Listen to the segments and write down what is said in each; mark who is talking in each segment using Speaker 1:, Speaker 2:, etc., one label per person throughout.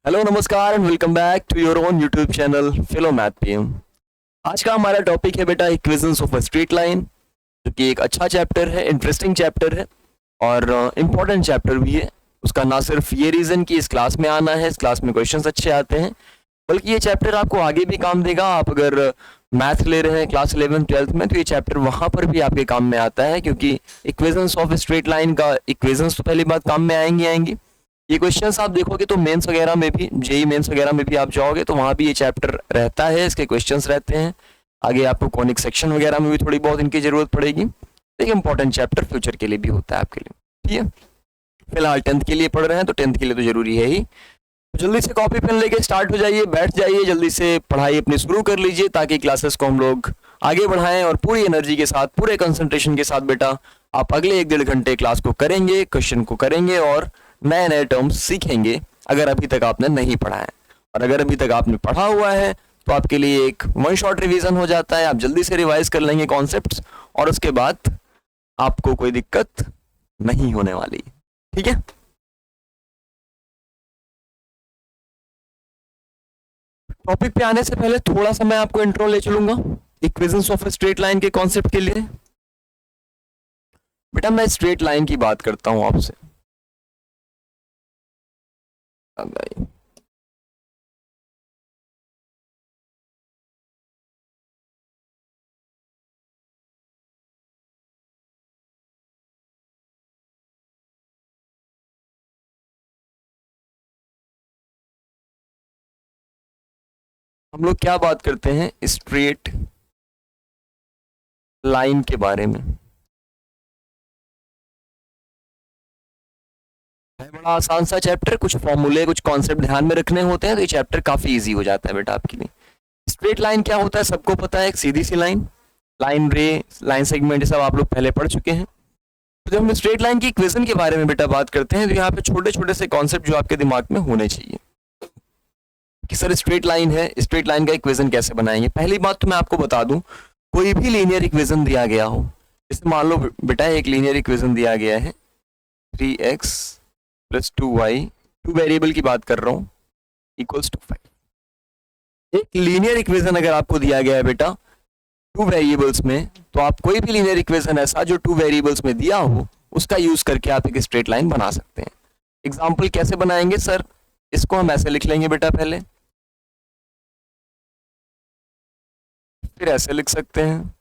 Speaker 1: Hello नमस्कार and welcome back to your own YouTube channel Philo math PM. आज का हमारा टॉपिक है बेटा equations of a straight line, जो कि एक अच्छा चैप्टर है, इंटरेस्टिंग चैप्टर है और इम्पोर्टेंट चैप्टर भी है। उसका ना सिर्फ ये रीज़न कि इस क्लास में आना है, इस क्लास में क्वेश्चंस अच्छे आते हैं, बल्कि ये चैप्टर आपको आगे भी काम देगा। आप अगर मैथ ले रहे हैं क्लास 11th-12th में, तो ये चैप्टर वहाँ पर भी आपके काम में आता है, क्योंकि इक्वेशंस ऑफ स्ट्रेट लाइन का इक्वेशंस तो पहली बात काम में आएंगी। ये क्वेश्चंस आप देखोगे तो मेंस वगैरह में भी, जेई मेंस वगैरह में भी आप जाओगे तो वहाँ भी ये चैप्टर रहता है, इसके क्वेश्चंस रहते हैं। आगे आपको कॉनिक सेक्शन वगैरह में भी थोड़ी बहुत इनकी जरूरत पड़ेगी। एक इंपॉर्टेंट चैप्टर फ्यूचर के लिए भी होता है आपके लिए, ठीक है। फिलहाल 10th के लिए पढ़ रहे हैं तो 10th के लिए तो जरूरी है ही। तो जल्दी से कॉपी पेन लेके स्टार्ट हो जाइए, बैठ जाइए, जल्दी से पढ़ाई अपनी शुरू कर लीजिए, ताकि क्लासेस को हम लोग आगे बढ़ाएं और पूरी एनर्जी के साथ, पूरे कंसंट्रेशन के साथ बेटा आप अगले 1-1.5 घंटे क्लास को करेंगे, क्वेश्चन को करेंगे और नए नए टर्म्स सीखेंगे, अगर अभी तक आपने नहीं पढ़ा है। और अगर अभी तक आपने पढ़ा हुआ है तो आपके लिए एक वन शॉट रिवीजन हो जाता है। आप जल्दी से रिवाइज कर लेंगे कॉन्सेप्ट्स और उसके बाद आपको कोई दिक्कत नहीं होने वाली, ठीक है। टॉपिक पे आने से पहले थोड़ा सा मैं आपको इंट्रो ले चलूंगा इक्वेशंस ऑफ स्ट्रेट लाइन के कॉन्सेप्ट के लिए। बेटा मैं स्ट्रेट लाइन की बात करता हूं आपसे। हम लोग क्या बात करते हैं स्ट्रेट लाइन के बारे में। है बड़ा आसान सा चैप्टर, कुछ फॉर्मूले, कुछ कॉन्सेप्ट ध्यान में रखने होते हैं, तो ये चैप्टर काफी इजी हो जाता है बेटा आपके लिए। स्ट्रेट लाइन क्या होता है सबको पता है, एक सीधी सी लाइन, लाइन रे, लाइन सेगमेंट, ये सब आप लोग पहले पढ़ चुके हैं। तो जब हम स्ट्रेट लाइन की इक्वेशन के बारे में बेटा बात करते हैं, तो यहाँ पे छोटे छोटे से कॉन्सेप्ट जो आपके दिमाग में होने चाहिए कि सर स्ट्रेट लाइन है, स्ट्रेट लाइन का इक्वेशन कैसे बनाएंगे। पहली बात तो मैं आपको बता दूं, कोई भी लीनियर इक्वेशन दिया गया हो, जैसे मान लो बेटा एक लीनियर इक्वेशन दिया गया है 3x + 2y, 2 वेरिएबल की बात कर रहा हूं, इक्वल्स टू 5। एक लीनियर इक्वेशन अगर आपको दिया गया है बेटा 2 वेरिएबल्स में, तो आप कोई भी लीनियर इक्वेशन ऐसा जो 2 वेरिएबल्स में दिया हो, उसका यूज करके आप एक स्ट्रेट लाइन बना सकते हैं। एग्जाम्पल कैसे बनाएंगे सर, इसको हम ऐसे लिख लेंगे बेटा, पहले फिर ऐसे लिख सकते हैं।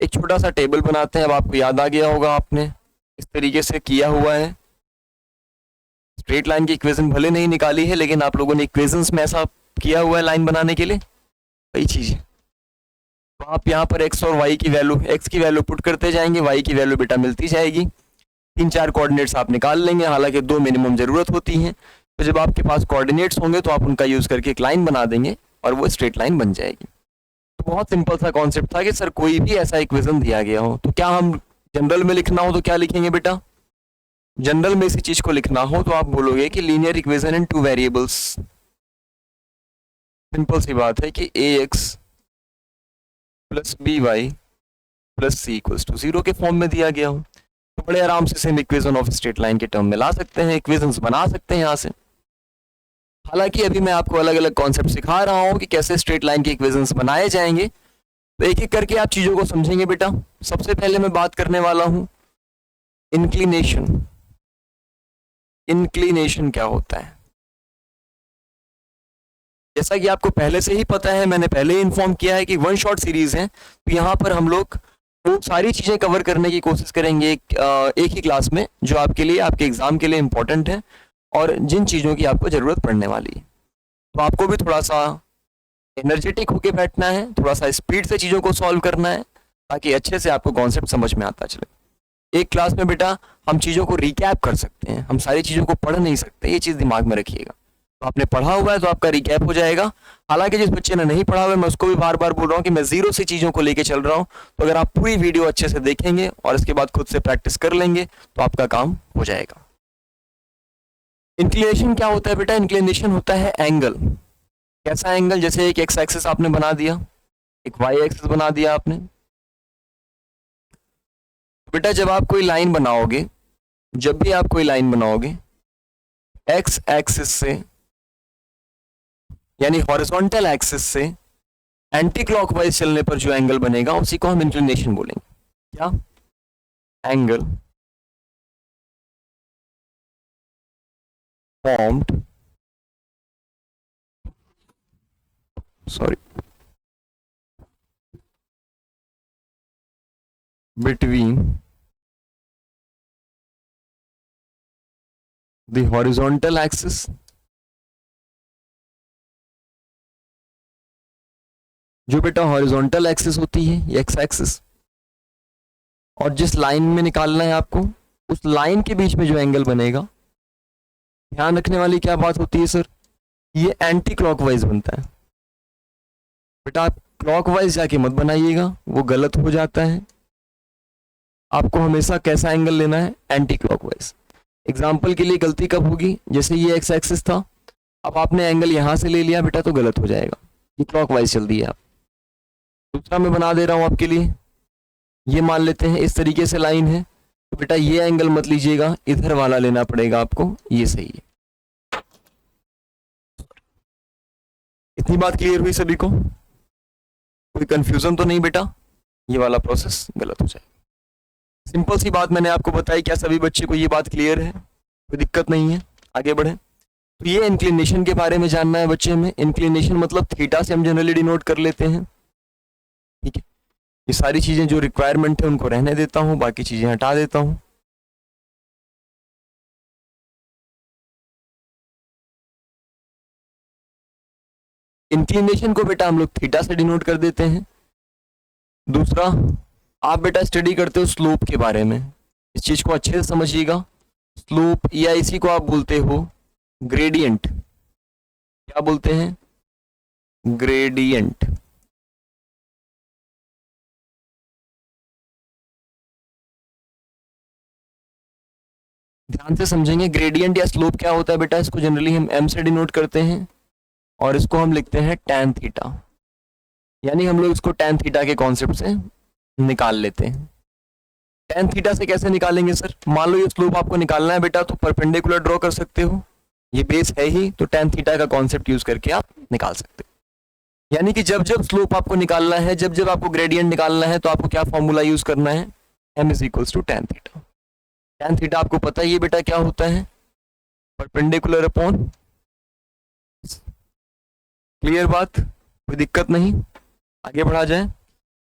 Speaker 1: एक छोटा सा टेबल बनाते हैं, अब आपको याद आ गया होगा, आपने इस तरीके से किया हुआ है। स्ट्रेट लाइन की इक्वेशन भले नहीं निकाली है, लेकिन आप लोगों ने इक्वेशंस में ऐसा किया हुआ है लाइन बनाने के लिए, वही चीज है। तो आप यहाँ पर x और y की वैल्यू, x की वैल्यू पुट करते जाएंगे, y की वैल्यू बेटा मिलती जाएगी। 3-4 कोऑर्डिनेट्स आप निकाल लेंगे, हालांकि 2 मिनिमम जरूरत होती हैं। तो जब आपके पास कोऑर्डिनेट्स होंगे तो आप उनका यूज करके एक लाइन बना देंगे और वो स्ट्रेट लाइन बन जाएगी। तो बहुत सिंपल सा कॉन्सेप्ट था कि सर कोई भी ऐसा इक्वेशन दिया गया हो, तो क्या हम जनरल में लिखना हो तो क्या लिखेंगे बेटा, जनरल में इसी चीज को लिखना हो तो आप बोलोगे कि linear equation in 2 variables. Simple सी बात है कि ax + by + c = 0 के फॉर्म में दिया गया हो, तो बड़े आराम से same equation of straight line के टर्म में ला सकते हैं, इक्वेशंस बना सकते हैं यहाँ से। हालांकि अभी मैं आपको अलग अलग कॉन्सेप्ट सिखा रहा हूँ कि कैसे स्ट्रेट लाइन के इक्वेशंस बनाए जाएंगे, तो एक एक करके आप चीजों को समझेंगे बेटा। सबसे पहले मैं बात करने वाला हूँ इंक्लिनेशन। इंक्लिनेशन क्या होता है, जैसा कि आपको पहले से ही पता है, मैंने पहले ही इन्फॉर्म किया है कि वन शॉट सीरीज है, तो यहाँ पर हम लोग वो सारी चीजें कवर करने की कोशिश करेंगे एक ही क्लास में, जो आपके लिए, आपके एग्जाम के लिए इंपॉर्टेंट है और जिन चीजों की आपको जरूरत पड़ने वाली है। तो आपको भी थोड़ा सा एनर्जेटिक होके बैठना है, थोड़ा सा स्पीड से चीजों को सॉल्व करना है, ताकि अच्छे से आपको कॉन्सेप्ट समझ में आता चले। एक क्लास में बेटा हम चीजों को रिकैप कर सकते हैं, हम सारी चीजों को पढ़ नहीं सकते, ये चीज दिमाग में रखिएगा। तो आपने पढ़ा हुआ है तो आपका रिकैप हो जाएगा। हालांकि जिस बच्चे ने नहीं पढ़ा हुआ है, मैं उसको भी बार बार बोल रहा हूँ कि मैं जीरो से चीजों को लेके चल रहा हूँ। तो अगर आप पूरी वीडियो अच्छे से देखेंगे और इसके बाद खुद से प्रैक्टिस कर लेंगे तो आपका काम हो जाएगा। इंक्लिनेशन क्या होता है बेटा, इंक्लिनेशन होता है एंगल। कैसा एंगल, जैसे एक एक्स एक्सिस आपने बना दिया, एक वाई एक्सिस बना दिया आपने। बेटा जब आप कोई लाइन बनाओगे, जब भी आप कोई लाइन बनाओगे एक्स एक्सिस से यानी हॉरिजॉन्टल एक्सिस से एंटी क्लॉकवाइज चलने पर जो एंगल बनेगा उसी को हम इंक्लिनेशन बोलेंगे। क्या? Angle formed between the horizontal axis जो बेटा हॉरिजॉन्टल एक्सिस होती है एक्स एक्सिस, और जिस लाइन में निकालना है आपको उस लाइन के बीच में जो एंगल बनेगा, ध्यान रखने वाली क्या बात होती है सर, ये एंटी क्लॉकवाइज बनता है। बेटा आप क्लॉकवाइज जाके मत बनाइएगा, वो गलत हो जाता है। आपको हमेशा कैसा एंगल लेना है? Anti clockwise. एग्जाम्पल के लिए गलती कब होगी? जैसे ये एक्स एक्सिस था, अब आपने एंगल यहां से ले लिया बेटा तो गलत हो जाएगा, ये क्लॉकवाइज चल दी है आप। दूसरा मैं बना दे रहा हूं आपके लिए, ये मान लेते हैं इस तरीके से लाइन है, तो बेटा ये एंगल मत लीजिएगा, इधर वाला लेना पड़ेगा आपको, ये सही है। इतनी बात क्लियर हुई सभी को? कोई कंफ्यूजन तो नहीं बेटा? ये वाला प्रोसेस गलत हो जाएगा। सिंपल सी बात मैंने आपको बताई, क्या सभी बच्चे को ये बात क्लियर है? कोई दिक्कत नहीं है? आगे बढ़े। तो ये इंक्लिनेशन के बारे में जानना है बच्चे में। इंक्लिनेशन मतलब थीटा से हम जनरली डिनोट कर लेते हैं, ठीक है। ये सारी चीजें जो रिक्वायरमेंट है उनको रहने देता हूं, बाकी चीजें हटा देता हूं। इंक्लिनेशन को बेटा हम लोग थीटा से डिनोट कर देते हैं। दूसरा, आप बेटा स्टडी करते हो स्लोप के बारे में, इस चीज को अच्छे से समझिएगा। स्लोप या इसी को आप बोलते हो ग्रेडियंट। क्या बोलते हैं? ग्रेडियंट। ध्यान से समझेंगे, ग्रेडियंट या स्लोप क्या होता है बेटा, इसको जनरली हम एम से डिनोट करते हैं और इसको हम लिखते हैं टैन थीटा, यानी हम लोग इसको टैन थीटा के कॉन्सेप्ट से निकाल लेते हैं। टैन थीटा से कैसे निकालेंगे सर? मान लो ये स्लोप आपको निकालना है बेटा, तो परपेंडिकुलर ड्रॉ कर सकते हो, ये बेस है ही, तो टैन थीटा का कॉन्सेप्ट यूज करके आप निकाल सकते हो। यानी कि जब जब स्लोप आपको निकालना है, जब जब आपको ग्रेडियंट निकालना है, तो आपको क्या फॉर्मूला यूज करना है? m is equals to tan theta. Tan theta आपको पता ही है बेटा क्या होता है? Perpendicular upon. क्लियर बात? कोई दिक्कत नहीं? आगे बढ़ा जाए,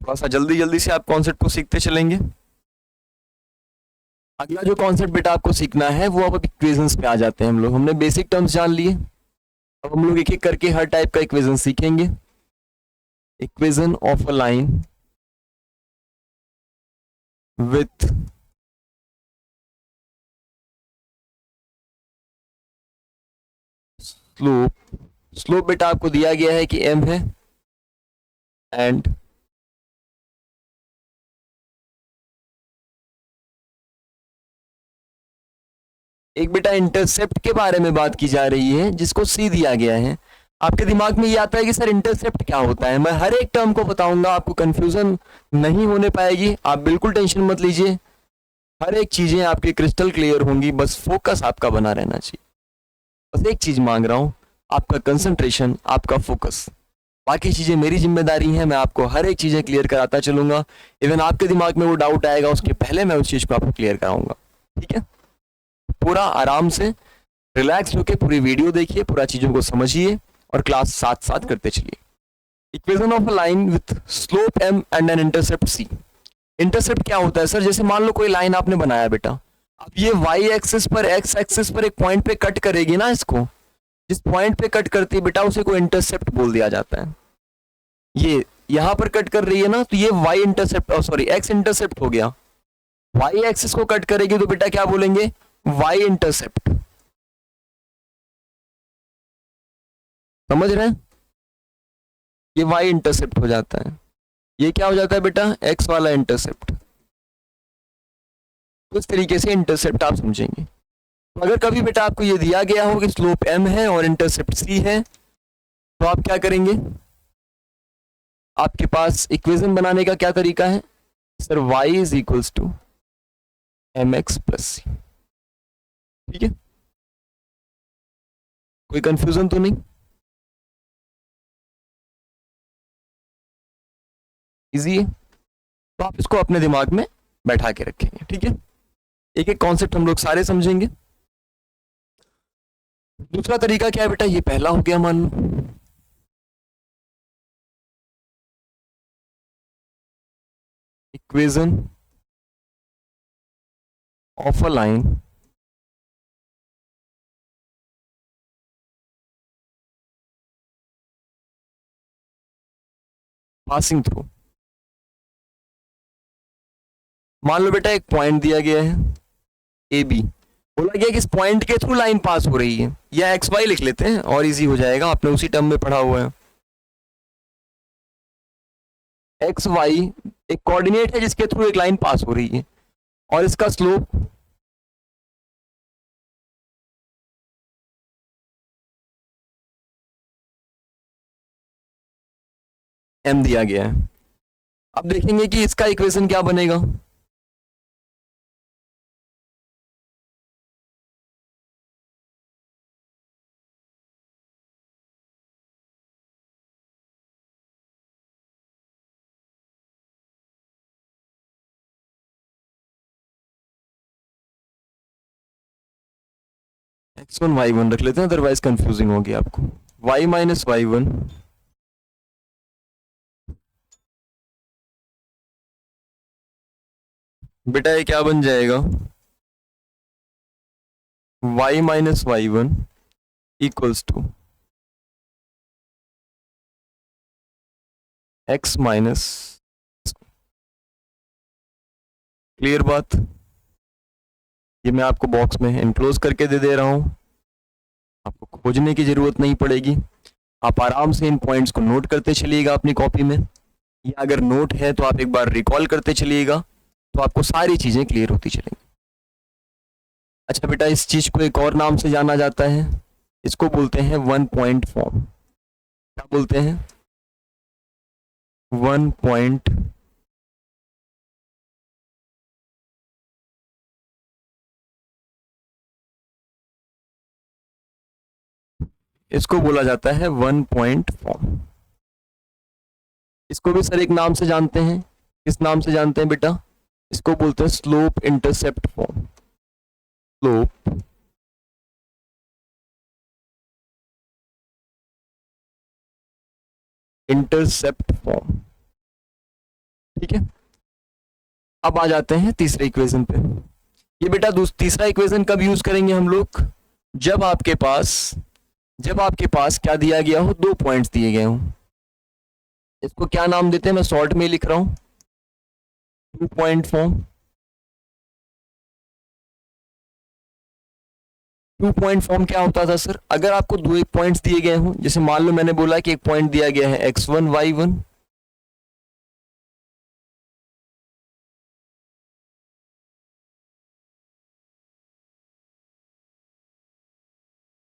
Speaker 1: थोड़ा सा जल्दी जल्दी से आप कॉन्सेप्ट को सीखते चलेंगे। अगला जो कॉन्सेप्ट बेटा आपको सीखना है वो अब इक्वेशंस पे आ जाते हैं हम लोग। हमने बेसिक टर्म्स जान लिए, अब हम लोग एक एक करके हर टाइप का इक्वेशन सीखेंगे। Equation of a line with slope. Slope बेटा आपको दिया गया है कि m है, एंड एक बेटा इंटरसेप्ट के बारे में बात की जा रही है जिसको c दिया गया है। आपके दिमाग में ये आता है कि सर इंटरसेप्ट क्या होता है? मैं हर एक टर्म को बताऊंगा, आपको कंफ्यूजन नहीं होने पाएगी, आप बिल्कुल टेंशन मत लीजिए, हर एक चीजें आपकी क्रिस्टल क्लियर होंगी, बस फोकस आपका बना रहना चाहिए। बस एक चीज मांग रहा हूं, आपका कंसंट्रेशन, आपका फोकस। बाकी चीजें मेरी जिम्मेदारी है, मैं आपको हर एक चीजें क्लियर कराता चलूंगा। इवन आपके दिमाग में वो डाउट आएगा उसके पहले मैं उस चीज को आपको क्लियर कराऊंगा, ठीक है। पूरा आराम से रिलैक्स होकर पूरी वीडियो देखिए, पूरा चीजों को समझिए और क्लास साथ साथ करते चलिए। Equation of a line with slope m and an intercept c। Intercept क्या होता है सर? जैसे मान लो कोई लाइन आपने बनाया बेटा, अब ये y एक्सिस पर x एक्सिस पर एक पॉइंट पे कट करेगी ना, इसको जिस पॉइंट पे कट करती है बेटा उसे को इंटरसेप्ट बोल दिया जाता है। ये यहां पर कट कर रही है ना, तो ये y intercept, sorry x intercept हो गया। y एक्सिस को कट करेगी तो बेटा क्या बोलेंगे? y intercept. समझ रहे हैं? ये y इंटरसेप्ट हो जाता है, ये क्या हो जाता है बेटा? x वाला इंटरसेप्ट। तो इस तरीके से इंटरसेप्ट आप समझेंगे। तो अगर कभी बेटा आपको ये दिया गया हो कि स्लोप m है और इंटरसेप्ट c है, तो आप क्या करेंगे? आपके पास इक्वेशन बनाने का क्या तरीका है sir? y is equals to mx plus c। ठीक है, कोई कंफ्यूजन तो नहीं? इजी है, तो आप इसको अपने दिमाग में बैठा के रखेंगे। ठीक है, एक एक कॉन्सेप्ट हम लोग सारे समझेंगे। दूसरा तरीका क्या है बेटा, ये पहला हो गया मान लो। Equation of a line passing through. मान लो बेटा एक पॉइंट दिया गया है ए बी, बोला गया कि इस पॉइंट के थ्रू लाइन पास हो रही है, या एक्स वाई लिख लेते हैं और इजी हो जाएगा, आपने उसी टर्म में पढ़ा हुआ है। एक्स वाई एक कोऑर्डिनेट है जिसके थ्रू एक लाइन पास हो रही है, और इसका स्लोप एम दिया गया है। अब देखेंगे कि इसका इक्वेशन क्या बनेगा। x1 y1 रख लेते हैं, अदरवाइज कंफ्यूजिंग होगी आपको। y माइनस वाई वन बेटा ये क्या बन जाएगा, y minus y one equals to x minus. Clear बात, ये मैं आपको बॉक्स में एनक्लोज करके दे रहा हूं, आपको खोजने की जरूरत नहीं पड़ेगी, आप आराम से इन पॉइंट्स को नोट करते चलिएगा अपनी कॉपी में, या अगर नोट है तो आप एक बार रिकॉल करते चलिएगा, तो आपको सारी चीजें क्लियर होती चलेंगी। अच्छा बेटा, इस चीज को एक और नाम से जाना जाता है, इसको बोलते हैं वन पॉइंट फॉर्म। क्या बोलते हैं, वन पॉइंट इसको बोला जाता है वन पॉइंट फॉर्म। इसको भी सर एक नाम से जानते हैं, किस नाम से जानते हैं बेटा, इसको बोलते हैं slope intercept form. Slope intercept form. ठीक है, अब आ जाते हैं तीसरे इक्वेशन पे। ये बेटा तीसरा इक्वेशन कब यूज करेंगे हम लोग, जब आपके पास क्या दिया गया हो, दो पॉइंट्स दिए गए हो। इसको क्या नाम देते हैं, मैं शॉर्ट में लिख रहा हूं, two point form. Two point form क्या होता था सर, अगर आपको दो एक पॉइंट्स दिए गए हों, जैसे मान लो मैंने बोला कि एक पॉइंट दिया गया है x1 y1,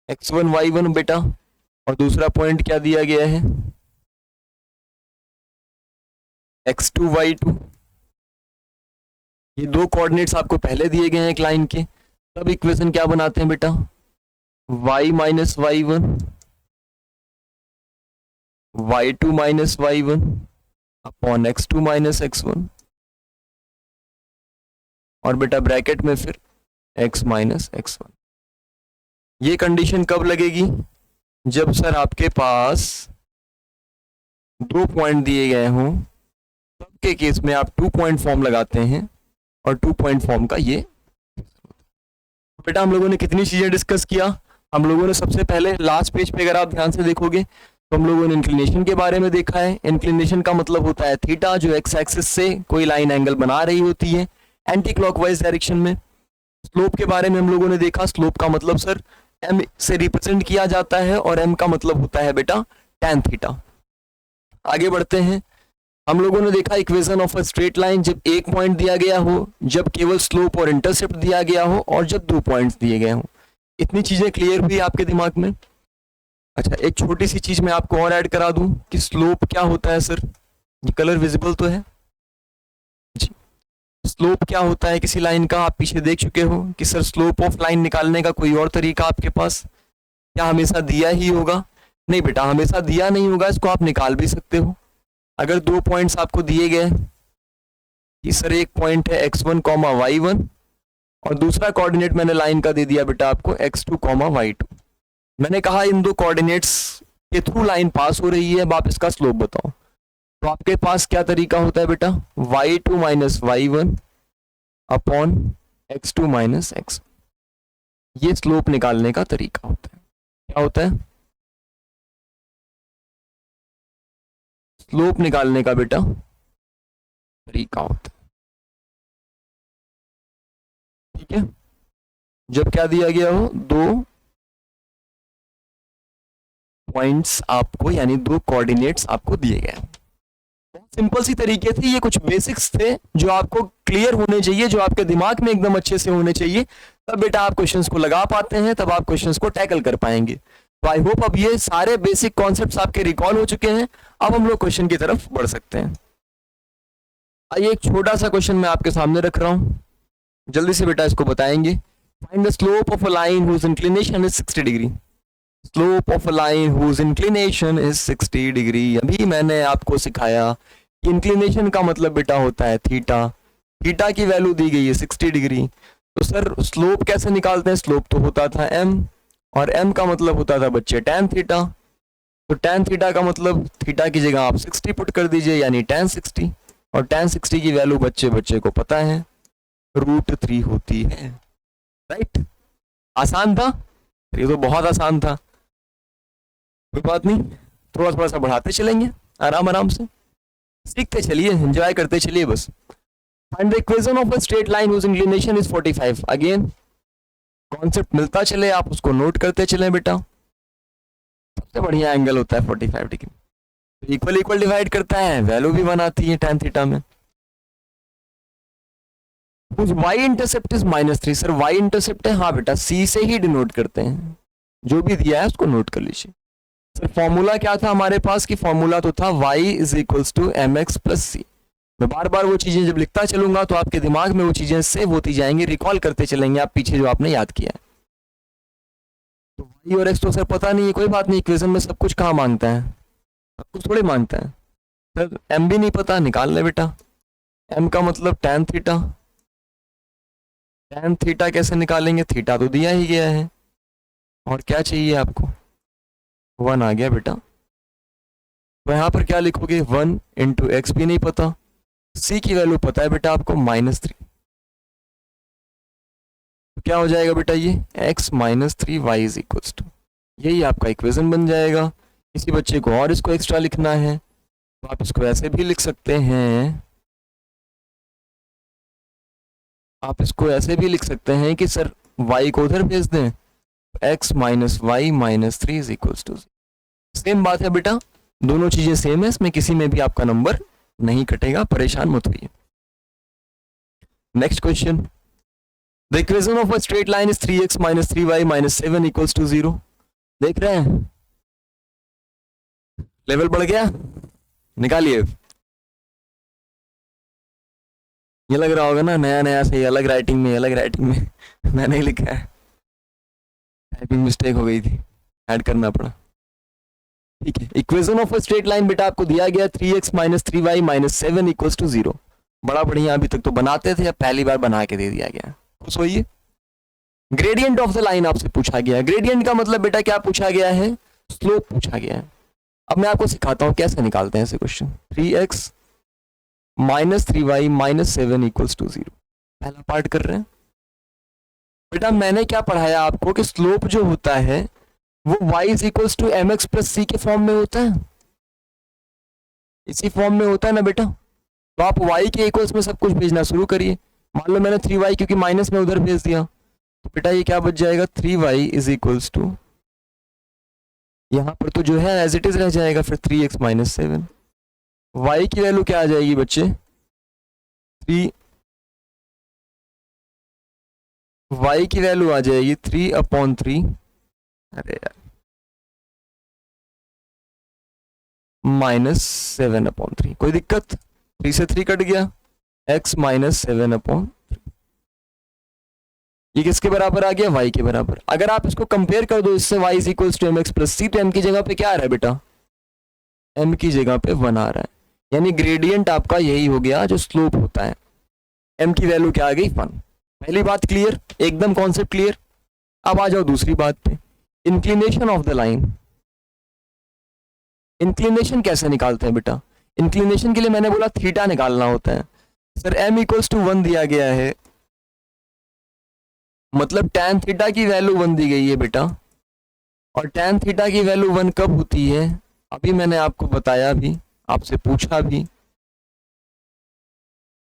Speaker 1: x1 y1 बेटा, और दूसरा पॉइंट क्या दिया गया है x2 y2। ये दो कोऑर्डिनेट्स आपको पहले दिए गए हैं एक लाइन के, तब इक्वेशन क्या बनाते हैं बेटा, y minus y one, y2 minus y one upon x2 minus x1, और बेटा ब्रैकेट में फिर x माइनस x1। ये कंडीशन कब लगेगी, जब सर आपके पास दो पॉइंट दिए गए हों, तब के केस में आप टू पॉइंट फॉर्म लगाते हैं, और टू पॉइंट फॉर्म का ये। बेटा हम लोगों ने कितनी चीजें डिस्कस किया, हम लोगों ने सबसे पहले लास्ट पेज पे अगर आप ध्यान से देखोगे तो हम लोगों ने इंक्लिनेशन के बारे में देखा है। इंक्लिनेशन का मतलब होता है थीटा, जो एक्स एक्सिस से कोई लाइन एंगल बना रही होती है एंटी क्लॉकवाइज डायरेक्शन में। स्लोप के बारे में हम लोगों ने देखा, स्लोप का मतलब सर एम से रिप्रेजेंट किया जाता है, और एम का मतलब होता है बेटा tan थीटा। आगे बढ़ते हैं, हम लोगों ने देखा equation of a straight line, जब एक पॉइंट दिया गया हो, जब केवल स्लोप और इंटरसेप्ट दिया गया हो, और जब दो पॉइंट्स दिए गए हो। इतनी चीजें क्लियर हुई आपके दिमाग में। अच्छा एक छोटी सी चीज मैं आपको और ऐड करा दूं कि स्लोप क्या होता है सर, ये कलर विजिबल तो है जी। स्लोप क्या होता है किसी लाइन का, आप पीछे देख चुके हो कि सर स्लोप ऑफ लाइन निकालने का कोई और तरीका आपके पास क्या हमेशा दिया ही होगा? नहीं बेटा, हमेशा दिया नहीं होगा, इसको आप निकाल भी सकते हो। अगर दो पॉइंट्स आपको दिए गए कि सर एक पॉइंट है x1 कॉमा y1 और दूसरा कोऑर्डिनेट मैंने लाइन का दे दिया बेटा आपको x2 कॉमा y2। मैंने कहा इन दो कोऑर्डिनेट्स के थ्रू लाइन पास हो रही है, अब आप इसका स्लोप बताओ। तो आपके पास क्या तरीका होता है बेटा, y2 minus y1 upon x2 minus x। ये स्लोप निकालने का तरीका होता है। क्या होता है? स्लोप निकालने का बेटा तरीका होता है। ठीक है, जब क्या दिया गया हो, दो पॉइंट्स आपको यानी दो कोऑर्डिनेट्स आपको दिए गए। सिंपल सी तरीके थे, ये कुछ बेसिक्स थे जो आपको क्लियर होने चाहिए, जो आपके दिमाग में एकदम अच्छे से होने चाहिए, तब बेटा आप क्वेश्चंस को लगा पाते हैं, तब आप क्वेश्चंस को टैकल कर पाएंगे। तो आई होप अब ये सारे बेसिक कॉन्सेप्ट्स आपके रिकॉल हो चुके हैं। अब हम लोग क्वेश्चन की तरफ बढ़ सकते हैं। आइए एक छोटा सा क्वेश्चन मैं आपके सामने रख रहा हूं, जल्दी से बेटा इसको बताएंगे। Find the slope of a line whose inclination is 60 degree. Slope of a line whose inclination is 60 degree. अभी मैंने आपको सिखाया कि इंक्लिनेशन का मतलब बेटा होता है थीटा। थीटा की वैल्यू दी गई है 60 डिग्री। तो सर स्लोप कैसे निकालते हैं? स्लोप तो होता था m, और m का मतलब होता था बच्चे tan थीटा। तो tan थीटा का मतलब थीटा की जगह आप 60 पुट कर दीजिए, यानी tan 60, और tan 60 की वैल्यू बच्चे को पता है √3 होती है। राइट, आसान था, ये तो बहुत आसान था। कोई बात नहीं, थोड़ा सा बढ़ाते चलेंगे, आराम आराम से सीखते चलिए, एंजॉय करते चलिए बस। Find the equation of a straight line whose inclination is 45। Again concept मिलता चले, आप उसको नोट करते चले बेटा। सबसे बढ़िया एंगल होता है 45 डिग्री। इक्वल डिवाइड करता है, वैल्यू भी बनाती है tan थीटा में। कुछ y intercept is -3। Sir y intercept है, हाँ बेटा c से ही डिनोट करते हैं, जो भी दिया है उसको नोट कर लीजिए। सर फॉर्मूला क्या था हमारे पास? कि फॉर्मूला तो था y is equals to mx plus c. मैं बार बार वो चीजें जब लिखता चलूंगा तो आपके दिमाग में वो चीजें सेव होती जाएंगी, रिकॉल करते चलेंगे आप पीछे जो आपने याद किया है। तो y और x तो सर पता नहीं है, कोई बात नहीं, इक्वेशन में सब कुछ कहाँ मांगता है, सब कुछ थोड़े मांगता है। सर m भी नहीं पता, निकाल ले बेटा। m का मतलब tan थीटा। tan थीटा कैसे निकालेंगे? थीटा तो दिया ही गया है, और क्या चाहिए आपको? 1 आ गया बेटा। तो यहां पर क्या लिखोगे? 1 इंटू एक्स भी नहीं पता, c की वैल्यू पता है बेटा आपको -3। तो क्या हो जाएगा बेटा ये x -3 y is equals to, यही आपका इक्वेशन बन जाएगा। किसी बच्चे को और इसको एक्स्ट्रा लिखना है तो आप इसको ऐसे भी लिख सकते हैं, आप इसको ऐसे भी लिख सकते हैं कि सर y को उधर भेज दें, x minus y minus 3 is equals to. Same बात है बेटा, दोनों चीजें सेम है, इसमें किसी में भी आपका नंबर नहीं कटेगा, परेशान मत होइए। Next question, the equation of a straight line is 3x minus 3y minus 7 equals to 0। देख रहे हैं लेवल बढ़ गया, निकालिए। ये लग रहा होगा ना नया नया से, अलग राइटिंग में मैंने ही लिखा है, टाइपिंग मिस्टेक हो गई थी, ऐड करना पड़ा। ठीक है, equation of a straight line बेटा आपको दिया गया 3x minus 3y minus 7 equals to 0। बड़ा बढ़िया, अभी तक तो बनाते थे, अब पहली बार बना के दे दिया गया। खुश होइए। ग्रेडियंट ऑफ द लाइन आपसे पूछा गया है। ग्रेडियंट का मतलब बेटा क्या पूछा गया है? स्लोप पूछा गया है। अब मैं आपको सिखाता हूं कैसे निकालते हैं ऐसे question. 3x minus 3y minus 7 equals to 0, पहला पार्ट कर रहे हैं बेटा। मैंने क्या पढ़ाया आपको कि स्लोप जो होता है वो y is equals to m x plus c के फॉर्म में होता है, इसी फॉर्म में होता है ना बेटा। तो आप y के इक्वल्स में सब कुछ भेजना शुरू करिए। मान लो मैंने 3y क्योंकि माइनस में उधर भेज दिया, तो बेटा ये क्या बच जाएगा? 3y इज इक्वल्स टू, यहां पर तो जो है एज इट इज रह जाएगा, फिर 3x माइनस 7। y की वैल्यू क्या आ जाएगी बच्चे? 3, y की वैल्यू आ जाएगी 3/3, अरे यार -7/3। कोई दिक्कत? 3 से 3 कट गया, x माइनस 7/, ये किसके बराबर आ गया, y के बराबर। अगर आप इसको कंपेयर कर दो इससे, y is equals to m x plus c, तो m की जगह पे क्या आ रहा है बेटा, m की जगह पे 1 आ रहा है, यानी ग्रेडियंट आपका यही हो गया जो स्लोप होता है, m की वैल्यू क्या आ गई 1। पहली बात क्लियर, एकदम कॉन्सेप्ट क्लियर। अब आ जाओ दूसरी बात पे, inclination of the line. Inclination कैसे निकालते हैं बेटा, इंक्लिनेशन के लिए मैंने बोला थीटा निकालना होता है। सर m इक्वल्स टू 1 दिया गया है, मतलब tan थीटा की वैल्यू 1 दी गई है बेटा, और tan थीटा की वैल्यू 1 कब होती है, अभी मैंने आपको बताया भी, आपसे पूछा भी,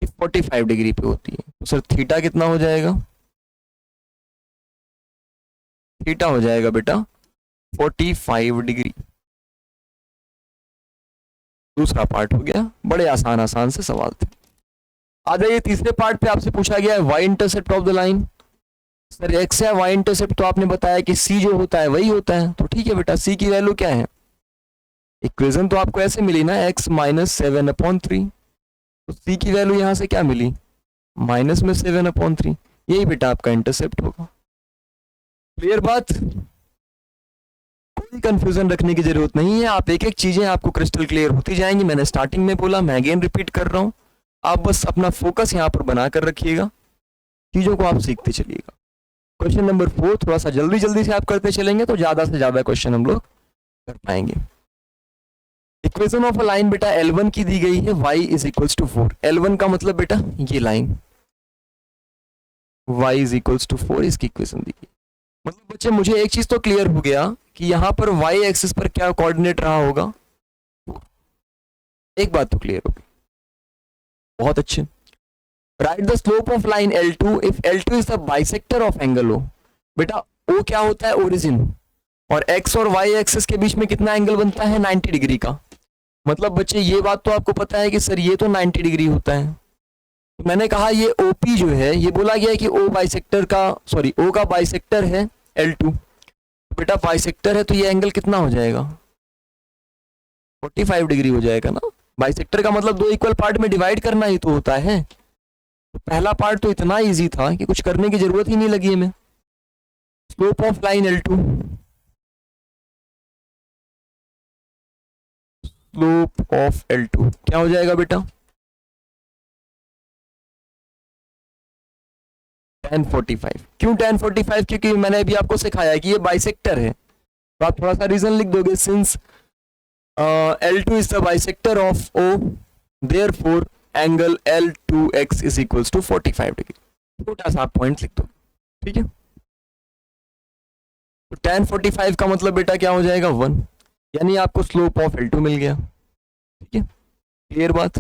Speaker 1: 45 डिग्री पे होती है। तो सर थीटा कितना हो जाएगा, थीटा हो जाएगा बेटा 45 डिग्री। दूसरा पार्ट हो गया, बड़े आसान आसान से सवाल थे। आ जाइए तीसरे पार्ट पे, आपसे पूछा गया है y intercept of the line. Sir x है वाई इंटरसेप्ट, तो आपने बताया कि सी जो होता है वही होता है, तो ठीक है बेटा, सी की वैल्यू क्या है, इक्वेशन तो आपको ऐसे मिली ना, x माइनस 7/3, तो सी की वैल्यू यहां से क्या मिली, माइनस में 7/3, यही बेटा आपका इंटरसेप्ट होगा। क्लियर बात, कोई कंफ्यूजन रखने की जरूरत नहीं है, आप एक एक चीजें आपको क्रिस्टल क्लियर होती जाएंगी। मैंने स्टार्टिंग में बोला, मैं अगेन रिपीट कर रहा हूं, आप बस अपना फोकस यहां पर बनाकर रखिएगा, चीजों को आप सीखते चलिएगा। क्वेश्चन नंबर 4 थोड़ा सा जल्दी जल्दी से आप करते चलेंगे तो ज्यादा से ज्यादा क्वेश्चन हम लोग कर पाएंगे। इक्वेशन ऑफ अ लाइन बेटा L1 की दी गई है, y is equals to 4। L1 का मतलब बेटा ये line, y is equals to 4, इसकी इक्वेशन दी गई। मतलब बच्चे मुझे एक चीज तो क्लियर हो गया कि यहाँ पर y एक्सिस पर क्या कोऑर्डिनेट रहा होगा, एक बात तो क्लियर होगी, बहुत अच्छे। Right the slope of line L2 if L2 is the bisector of angle O। बेटा O क्या होता है, ओरिजिन, और x और y एक्सिस के बीच में कितना एंगल बनता है, 90 डिग्री का। मतलब बच्चे ये बात तो आपको पता है कि सर ये तो 90 डिग्री होता है, तो मैंने कहा ये OP जो है, ये बोला गया है कि O बाइसेक्टर का, सॉरी O का बाइसेक्टर है L2, तो बेटा बाइसेक्टर है तो ये एंगल कितना हो जाएगा, 45 डिग्री हो जाएगा ना। बाइसेक्टर का मतलब दो इक्वल पार्ट में डिवाइड करना ही तो होता है, तो पहला पार्ट तो इतना इजी था कि कुछ करने की जरूरत ही नहीं लगी हमें। Slope of line L2, slope of L2 क्या हो जाएगा बेटा, tan 45। क्यों tan 45, क्योंकि मैंने अभी आपको सिखाया है कि ये बाइसेक्टर है, तो आप थोड़ा सा रीजन लिख दोगे, since L2 is the bisector of O, therefore angle L2x is equals to 45 degree. छोटा सा आप पॉइंट लिख दो, ठीक है। तो tan 45 का मतलब बेटा क्या हो जाएगा, 1, यानी आपको स्लोप ऑफ L2 मिल गया, ठीक है। क्लियर बात।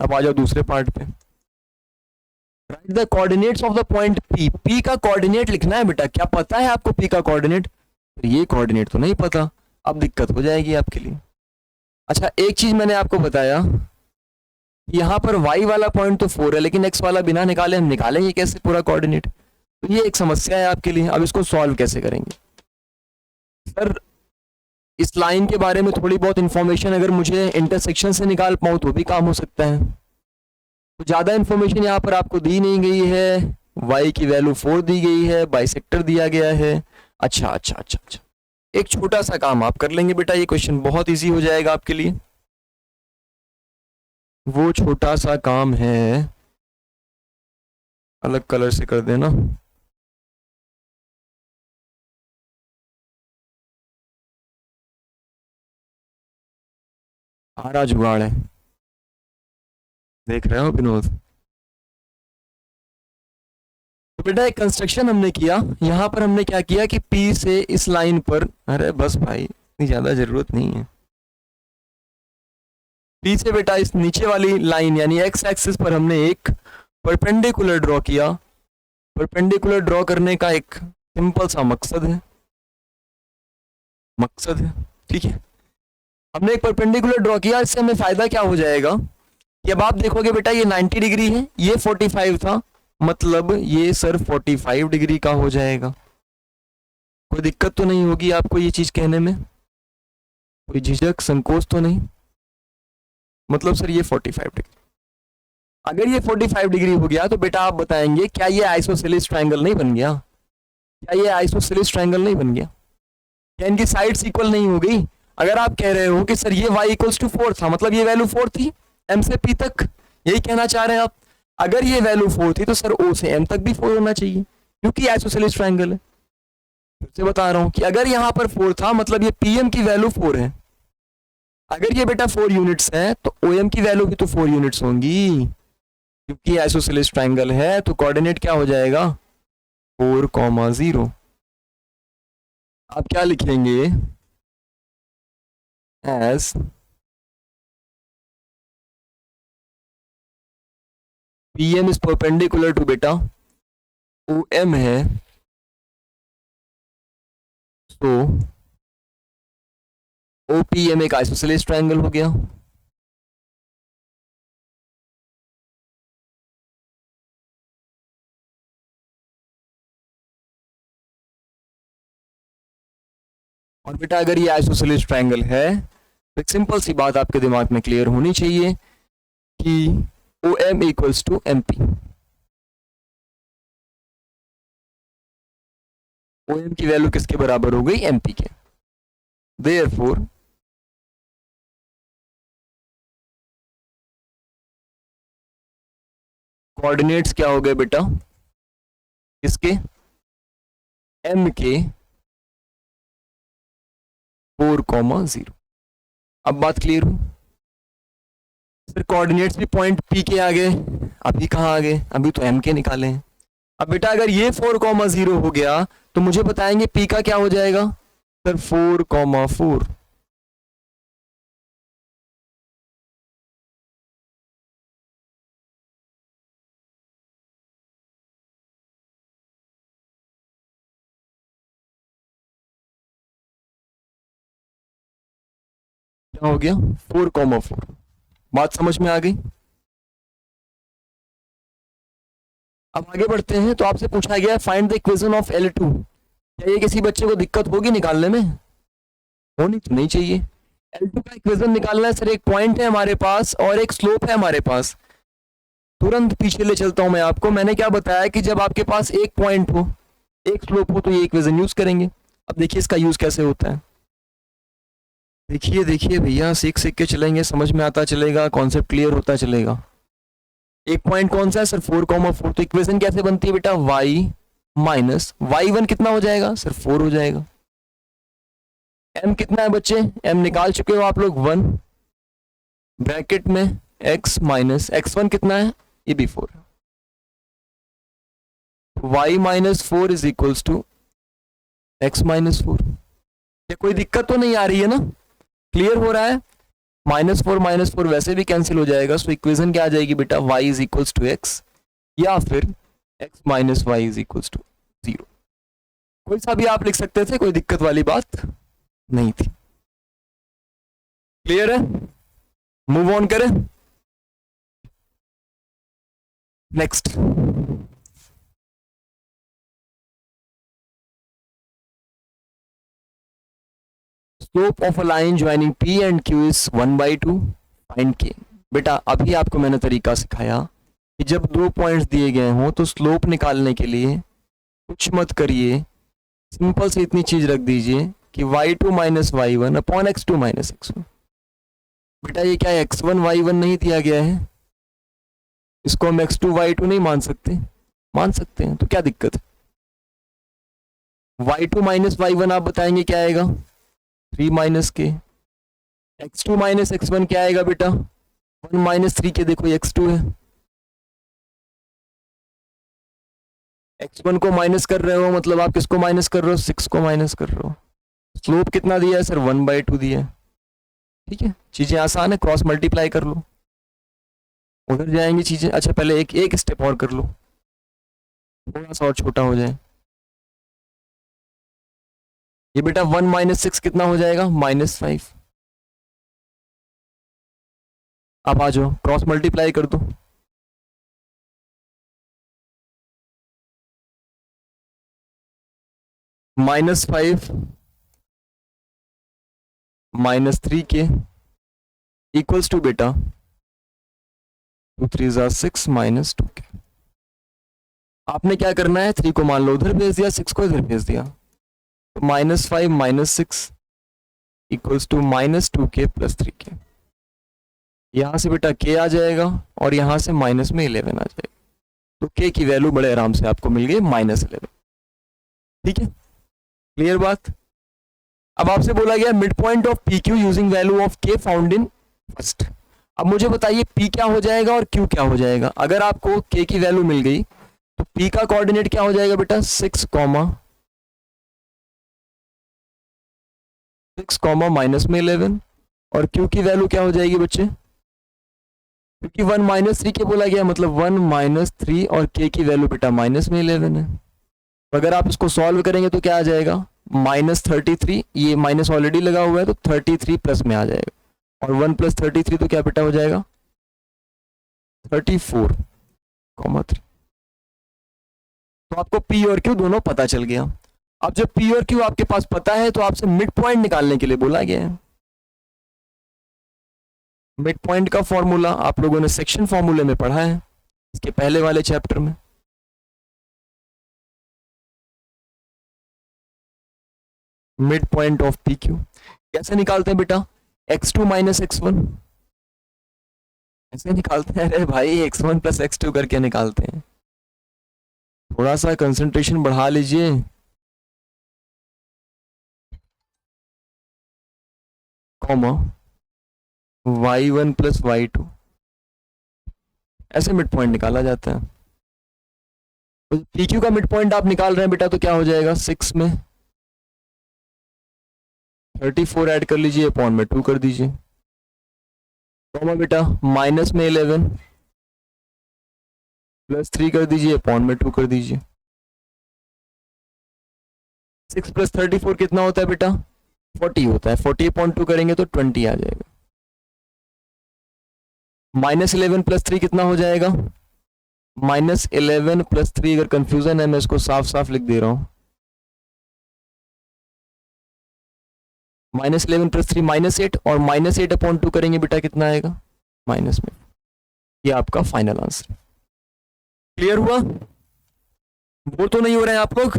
Speaker 1: अब आ जाओ दूसरे पार्ट पे, right the coordinates of the point P। P का कोऑर्डिनेट लिखना है बेटा, क्या पता है आपको P का कोऑर्डिनेट, ये कोऑर्डिनेट तो नहीं पता, अब दिक्कत हो जाएगी आपके लिए। अच्छा एक चीज मैंने आपको बताया, यहाँ पर y वाला पॉइंट तो 4 है, लेकिन x वाला बिना निकाले हम निकालेंगे कैसे पूरा कोऑर्डिनेट, तो ये एक समस्या है आपके लिए। अब इसको सॉल्व कैसे करेंगे, सर इस लाइन के बारे में थोड़ी बहुत इंफॉर्मेशन अगर मुझे इंटरसेक्शन से निकाल पाऊँ तो भी काम हो सकता है, तो ज़्यादा इंफॉर्मेशन यहाँ पर आपको दी नहीं गई है, y की वैल्यू 4 दी गई है, बाइसेक्टर दिया गया है। अच्छा अच्छा अच्छा अच्छा, एक छोटा सा काम आप कर लेंगे बेटा, ये क्वेश्चन बहुत इजी हो जाएगा आपके लिए। वो छोटा सा काम है, अलग कलर से कर देना, आरा जुगाड़ है, देख रहे हो विनोद। तो बेटा एक कंस्ट्रक्शन हमने किया, यहाँ पर हमने क्या किया कि P से इस लाइन पर, अरे बस भाई इतनी ज्यादा जरूरत नहीं है, P से बेटा इस नीचे वाली लाइन यानी x एक्सिस पर हमने एक परपेंडिकुलर ड्रॉ किया। परपेंडिकुलर ड्रॉ करने का एक सिंपल सा मकसद है, ठीक है। हमने एक परपेंडिकुलर ड्रॉ किया, इससे हमें फायदा क्या हो जाएगा कि अब आप देखोगे बेटा ये 90 डिग्री है, ये 45 था, मतलब ये सर 45 डिग्री का हो जाएगा। कोई दिक्कत तो नहीं होगी आपको ये चीज कहने में, कोई झिझक संकोच तो नहीं, मतलब सर ये 45 डिग्री। अगर ये 45 डिग्री हो गया तो बेटा आप बताएंगे क्या ये आइसोसेलेस ट्रायंगल नहीं बन गया? क्या ये आइसोसेलेस ट्रायंगल नहीं बन गया? क्या इनकी साइड्स इक्वल नहीं हो गई? अगर आप कह रहे हो कि सर ये y इक्वल्स टू 4 था, मतलब ये वैल्यू 4 थी m से p तक, यही कहना चाह रहे हैं आप? अगर ये वैल्यू 4 थी तो सर o से m तक भी 4 होना चाहिए, क्योंकि आइसोसेलेस ट्रायंगल है। फिर से बता रहा हूं कि अगर यहां पर 4 था मतलब ये pm की वैल्यू 4 है। अगर ये बेटा 4 यूनिट्स है तो om की वैल्यू भी तो 4 यूनिट्स होंगी, क्योंकि आइसोसेलेस ट्रायंगल है। तो कोऑर्डिनेट क्या हो जाएगा? 4,0। आप क्या लिखेंगे? As PM is perpendicular to बेटा OM है, तो OPM एक आइसोसेलेस ट्रायंगल हो गया। और बेटा अगर ये आइसोसेलेस ट्रायंगल है तो एक सिंपल सी बात आपके दिमाग में क्लियर होनी चाहिए कि OM equals to MP। OM की वैल्यू किसके बराबर हो गई? MP के। देयरफॉर कोऑर्डिनेट्स क्या हो गए बेटा? किसके? M के 4,0। अब बात क्लियर हो? फिर कोऑर्डिनेट्स भी पॉइंट P के आ गए। अभी कहाँ आ गए? अभी तो M के निकाले हैं। अब बेटा अगर ये 4,0 हो गया तो मुझे बताएंगे P का क्या हो जाएगा? सर 4,4। क्या हो गया? 4,4। बात समझ में आ गई? अब आगे बढ़ते हैं। तो आपसे पूछा गया find the equation of L2। क्या ये किसी बच्चे को दिक्कत होगी निकालने में? होनी तो नहीं चाहिए। L2 का इक्वेशन निकालना है सर। एक पॉइंट है हमारे पास और एक स्लोप है हमारे पास। तुरंत पीछे ले चलता हूं मैं आपको। मैंने क्या बताया कि जब आपके पास एक पॉइंट हो, एक स्लोप हो, तो ये इक्वेशन यूज करेंगे। अब देखिए इसका यूज कैसे होता है। देखिए देखिए भैया, सीख सीख के चलेंगे, समझ में आता चलेगा, कॉन्सेप्ट क्लियर होता चलेगा। एक पॉइंट कौन सा है सर? 4,4। तो इक्वेशन कैसे बनती है बेटा? y माइनस y1 कितना हो जाएगा सर? 4 हो जाएगा। m कितना है बच्चे? m निकाल चुके हो आप लोग 1, ब्रैकेट में x माइनस x1 कितना है? ये भी 4। y minus 4 is equals to x minus 4। क्या कोई दिक्कत तो नहीं आ रही है ना? क्लियर हो रहा है? माइनस फोर वैसे भी कैंसिल हो जाएगा। सो इक्वेशन क्या आ जाएगी बेटा? y is equals to x, या फिर x minus y is equals to 0। कोई सा भी आप लिख सकते थे, कोई दिक्कत वाली बात नहीं थी। क्लियर है? मूव ऑन करें। Next, slope of a line joining P and Q is 1/2, find K। बेटा अभी आपको मैंने तरीका सिखाया कि जब दो पॉइंट्स दिए गए हों तो स्लोप निकालने के लिए कुछ मत करिए, सिंपल से इतनी चीज रख दीजिए कि y2 minus y one upon x2 minus x1। बेटा ये क्या x1 y1 नहीं दिया गया है? इसको हम x2 y2 नहीं मान सकते? मान सकते हैं। तो क्या दिक्कत है? y2 माइनस y1 आप बताएंगे क्या आएगा? 3 माइनस के। x2 माइनस x1 क्या आएगा बेटा? 1 माइनस 3 के। देखो x2 है, x1 को माइनस कर रहे हो मतलब आप किसको माइनस कर रहे हो? 6 को माइनस कर रहे हो। स्लोप कितना दिया है सर? 1/2 दिया है। ठीक है, चीजें आसान है, क्रॉस मल्टीप्लाई कर लो, उधर जाएंगी चीजें। अच्छा पहले एक एक स्टेप और कर लो, थोड़ा सा और छोटा हो जाए। ये बेटा 1 माइनस 6 कितना हो जाएगा? -5। अब आ जाओ, क्रॉस मल्टीप्लाई कर दो। -5 -3 के इक्वल्स टू बेटा 2 3 6 माइनस 2k। आपने क्या करना है, 3 को मान लो उधर भेज दिया, 6 को इधर भेज दिया, तो -5 minus 6 equals to -2k plus 3k। यहाँ से बेटा k आ जाएगा और यहाँ से माइनस में 11 आ जाएगा, तो k की वैल्यू बड़े आराम से आपको मिल गई -11। ठीक है, क्लियर बात। अब आपसे बोला गया mid point of P Q using value of k found in first. अब मुझे बताइए p क्या हो जाएगा और q क्या हो जाएगा। अगर आपको k की वैल्यू मिल गई तो p का कोऑर्डिनेट क्या हो जाएगा बेटा, 6 माइनस में 11, और q की वैल्यू क्या हो जाएगी बच्चे, क्योंकि 1 माइनस 3 के बोला गया, मतलब 1 माइनस 3 और k की वैल्यू बेटा माइनस में 11 है। तो अगर आप इसको सॉल्व करेंगे तो क्या आ जाएगा, -33, ये माइनस ऑलरेडी लगा हुआ है तो 33 प्लस में आ जाएगा, और 1 प्लस 33 तो क्या बेटा हो जाएगा 34,3। तो आपको P और Q दोनों पता चल गया। अब जब P और Q आपके पास पता है तो आपसे मिड पॉइंट निकालने के लिए बोला गया है। मिड पॉइंट का फॉर्मूला आप लोगों ने सेक्शन फॉर्मूले में पढ़ा है, इसके पहले वाले चैप्टर में। Mid point of P Q कैसे निकालते हैं बेटा, x2 माइनस x1 ऐसे निकालते हैं। अरे भाई x1 प्लस x2 करके निकालते हैं, थोड़ा सा कंसंट्रेशन बढ़ा लीजिए। कॉमा y1 प्लस y2, ऐसे मिड पॉइंट निकाला जाता है। तो पी क्यू का मिड पॉइंट आप निकाल रहे हैं बेटा, तो क्या हो जाएगा, 6 में 34 ऐड कर लीजिए, अपॉन में 2 कर दीजिए, कॉमा बेटा माइनस में 11 प्लस 3 कर दीजिए, अपॉन में 2 कर दीजिए। 6 प्लस 34 कितना होता है बेटा, 40 होता है, 40/2 करेंगे तो 20 आ जाएगा। -11 प्लस 3 कितना हो जाएगा, -11 प्लस 3, अगर कंफ्यूजन है मैं इसको साफ साफ लिख दे रहा हूं, -11 प्लस 3 -8, और -8/2 करेंगे बेटा कितना आएगा, माइनस में। ये आपका फाइनल आंसर। क्लियर हुआ, बोर तो नहीं हो रहे हैं आप लोग,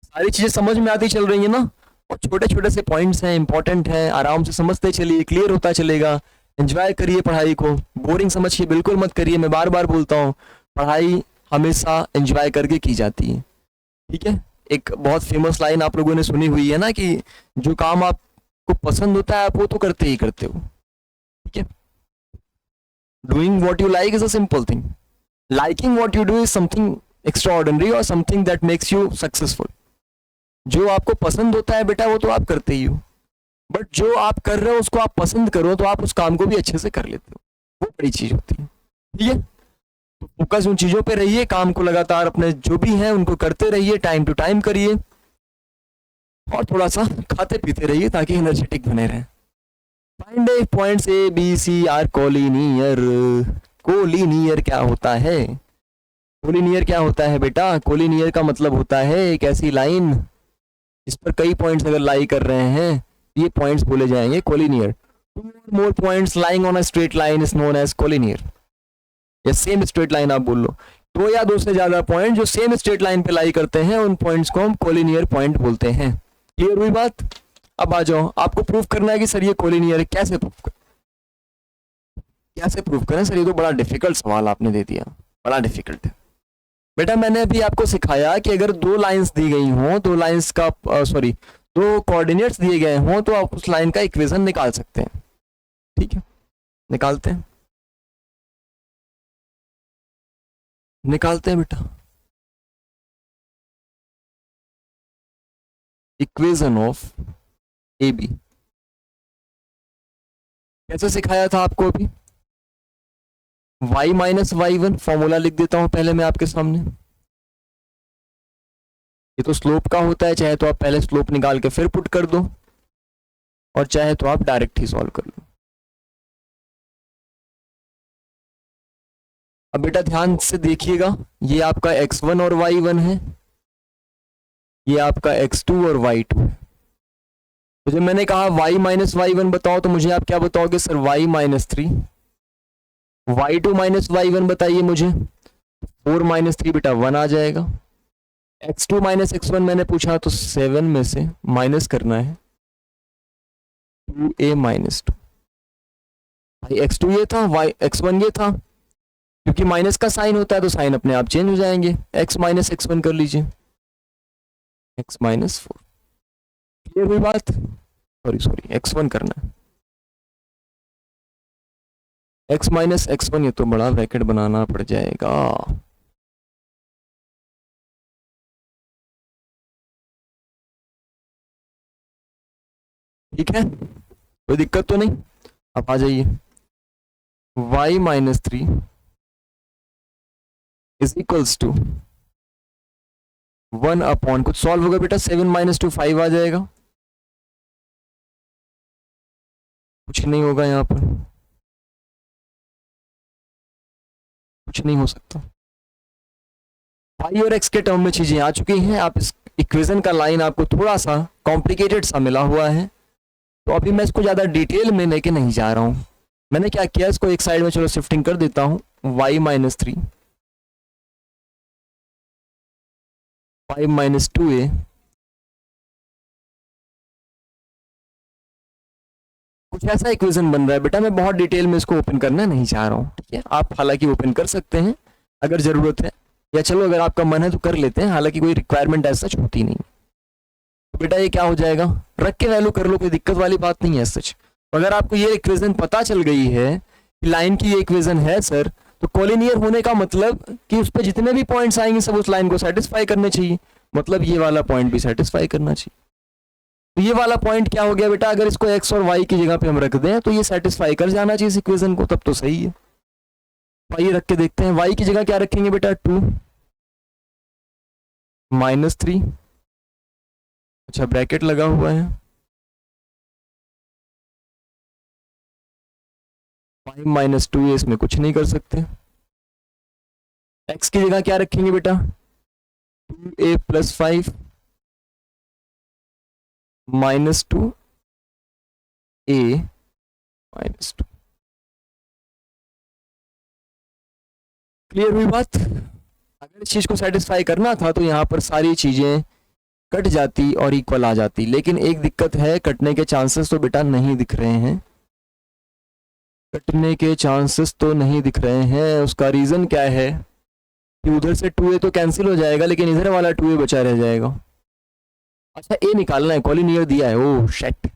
Speaker 1: सारी चीजें समझ में आती चल रही है ना, और छोटे छोटे से पॉइंट्स हैं, इंपॉर्टेंट हैं, आराम से समझते चलिए, क्लियर होता चलेगा। एंजॉय करिए पढ़ाई को, बोरिंग समझ के बिल्कुल मत करिए। मैं बार बार बोलता हूँ, पढ़ाई हमेशा एंजॉय करके की जाती है। ठीक है, एक बहुत फेमस लाइन आप लोगों ने सुनी हुई है ना, कि जो काम आपको पसंद होता है आप वो तो करते ही करते हो। ठीक है, doing what you like is a simple thing, liking what you do is something extraordinary और something that makes you successful. जो आपको पसंद होता है बेटा वो तो आप करते ही हो, बट जो आप कर रहे हो उसको आप पसंद करो तो आप उस काम को भी अच्छे से कर लेते हो, वो बड़ी चीज होती है। ठीक है, तो फोकस उन चीजों पे रहिए, काम को लगातार अपने जो भी है उनको करते रहिए, टाइम टू टाइम करिए, और थोड़ा सा खाते पीते रहिए ताकि एनर्जेटिक बने रहें। Find points A B C are collinear. Collinear क्या होता है, कोलिनियर क्या होता है बेटा, कोलिनियर का मतलब होता है एक ऐसी लाइन इस पर कई पॉइंट्स अगर लाई कर रहे हैं, ये पॉइंट्स बोले जाएंगे कोलिनियर। टू और more points lying on a straight line is known as collinear. या सेम स्ट्रेट लाइन आप बोल लो, दो या दो से ज्यादा पॉइंट जो सेम स्ट्रेट लाइन पे लाई करते हैं उन पॉइंट्स को हम कोलिनियर पॉइंट बोलते हैं। क्लियर हुई बात। अब आ जाओ, आपको प्रूफ करना है कि सर ये कोलिनियर है, कैसे प्रूफ करें, कैसे प्रूफ करें सर, ये तो बड़ा डिफिकल्ट सवाल आपने दे दिया, बड़ा डिफिकल्ट है। बेटा मैंने अभी आपको सिखाया कि अगर दो लाइंस दी गई हों, दो लाइंस का दो कोऑर्डिनेट्स दिए गए हों तो आप उस लाइन का इक्वेशन निकाल सकते हैं। ठीक है, निकालते हैं, निकालते हैं बेटा। इक्वेशन ऑफ ए बी कैसे सिखाया था आपको अभी, y माइनस y1, फॉर्मूला लिख देता हूं पहले मैं आपके सामने। ये तो स्लोप का होता है, चाहे तो आप पहले स्लोप निकाल के फिर पुट कर दो, और चाहे तो आप डायरेक्ट ही सॉल्व कर लो। अब बेटा ध्यान से देखिएगा, ये आपका x1 और y1 है, ये आपका x2 और y2 है। तो जब मैंने कहा y माइनस y1 बताओ, तो मुझे आप क्या बताओगे सर, y माइनस 3 y2 माइनस y1 बताइए मुझे। 4 माइनस 3 बेटा 1 आ जाएगा। x2 माइनस x1 मैंने पूछा तो 7 में से माइनस करना है 2a माइनस 2। भाई x2 ये था, x1 ये था, क्योंकि माइनस का साइन होता है तो साइन अपने आप चेंज हो जाएंगे। x माइनस x1 कर लीजिए, x माइनस 4। क्लियर हुई बात? सॉरी सॉरी, x1 करना है, x माइनस x1, ये तो बड़ा ब्रैकेट बनाना पड़ जाएगा। ठीक है, कोई दिक्कत तो नहीं? अब आ जाइए, y माइनस 3 इज इक्वल्स टू 1 अपॉन, कुछ सॉल्व होगा बेटा, 7 माइनस 2 5 आ जाएगा। कुछ नहीं होगा यहाँ पर, कुछ नहीं हो सकता। y और x के टर्म में चीजें आ चुकी हैं। आप इस इक्वेशन का लाइन आपको थोड़ा सा कॉम्प्लिकेटेड सा मिला हुआ है, तो अभी मैं इसको ज्यादा डिटेल में लेके नहीं जा रहा हूँ। मैंने क्या किया, इसको एक साइड में चलो शिफ्टिंग कर देता हूँ। y माइनस 3 5 माइनस 2a कुछ ऐसा इक्वेशन बन रहा है बेटा। मैं बहुत डिटेल में इसको ओपन करना नहीं चाह रहा हूँ, ठीक है। आप हालांकि ओपन कर सकते हैं अगर जरूरत है, या चलो अगर आपका मन है तो कर लेते हैं, हालांकि कोई रिक्वायरमेंट ऐसा सच होती नहीं। तो बेटा ये क्या हो जाएगा, रख के वैल्यू कर लो, कोई दिक्कत वाली बात नहीं है सच। अगर आपको ये इक्वेशन पता चल गई है कि लाइन की ये इक्वेशन है सर, तो कोलिनियर होने का मतलब कि उस पर जितने भी पॉइंट्स आएंगे सब उस लाइन को सेटिस्फाई करने चाहिए, मतलब ये वाला पॉइंट भी सेटिस्फाई करना चाहिए। तो ये वाला पॉइंट क्या हो गया बेटा, अगर इसको x और y की जगह पे हम रख दें तो ये सेटिस्फाई कर जाना चाहिए इस इक्वेशन को, तब तो सही है। तो ये रख के देखते हैं, y की जगह क्या रखेंगे बेटा, 2 माइनस 3, अच्छा ब्रैकेट लगा हुआ है, 5 माइनस 2, इसमें कुछ नहीं कर सकते। x की जगह क्या रखेंगे बेटा, 2a plus 5 minus 2a minus 2। Clear हुई बात? अगर इस चीज को सेटिस्फाई करना था तो यहां पर सारी चीजें कट जाती और इक्वल आ जाती, लेकिन एक दिक्कत है, कटने के चांसेस तो बेटा नहीं दिख रहे हैं। कटने के चांसेस तो नहीं दिख रहे हैं। उसका रीजन क्या है कि उधर से 2a तो कैंसिल हो जाएगा, लेकिन इधर वाला 2a बचा रह जाएगा। अच्छा a निकालना है, कॉलिनियर दिया है, ओह शिट,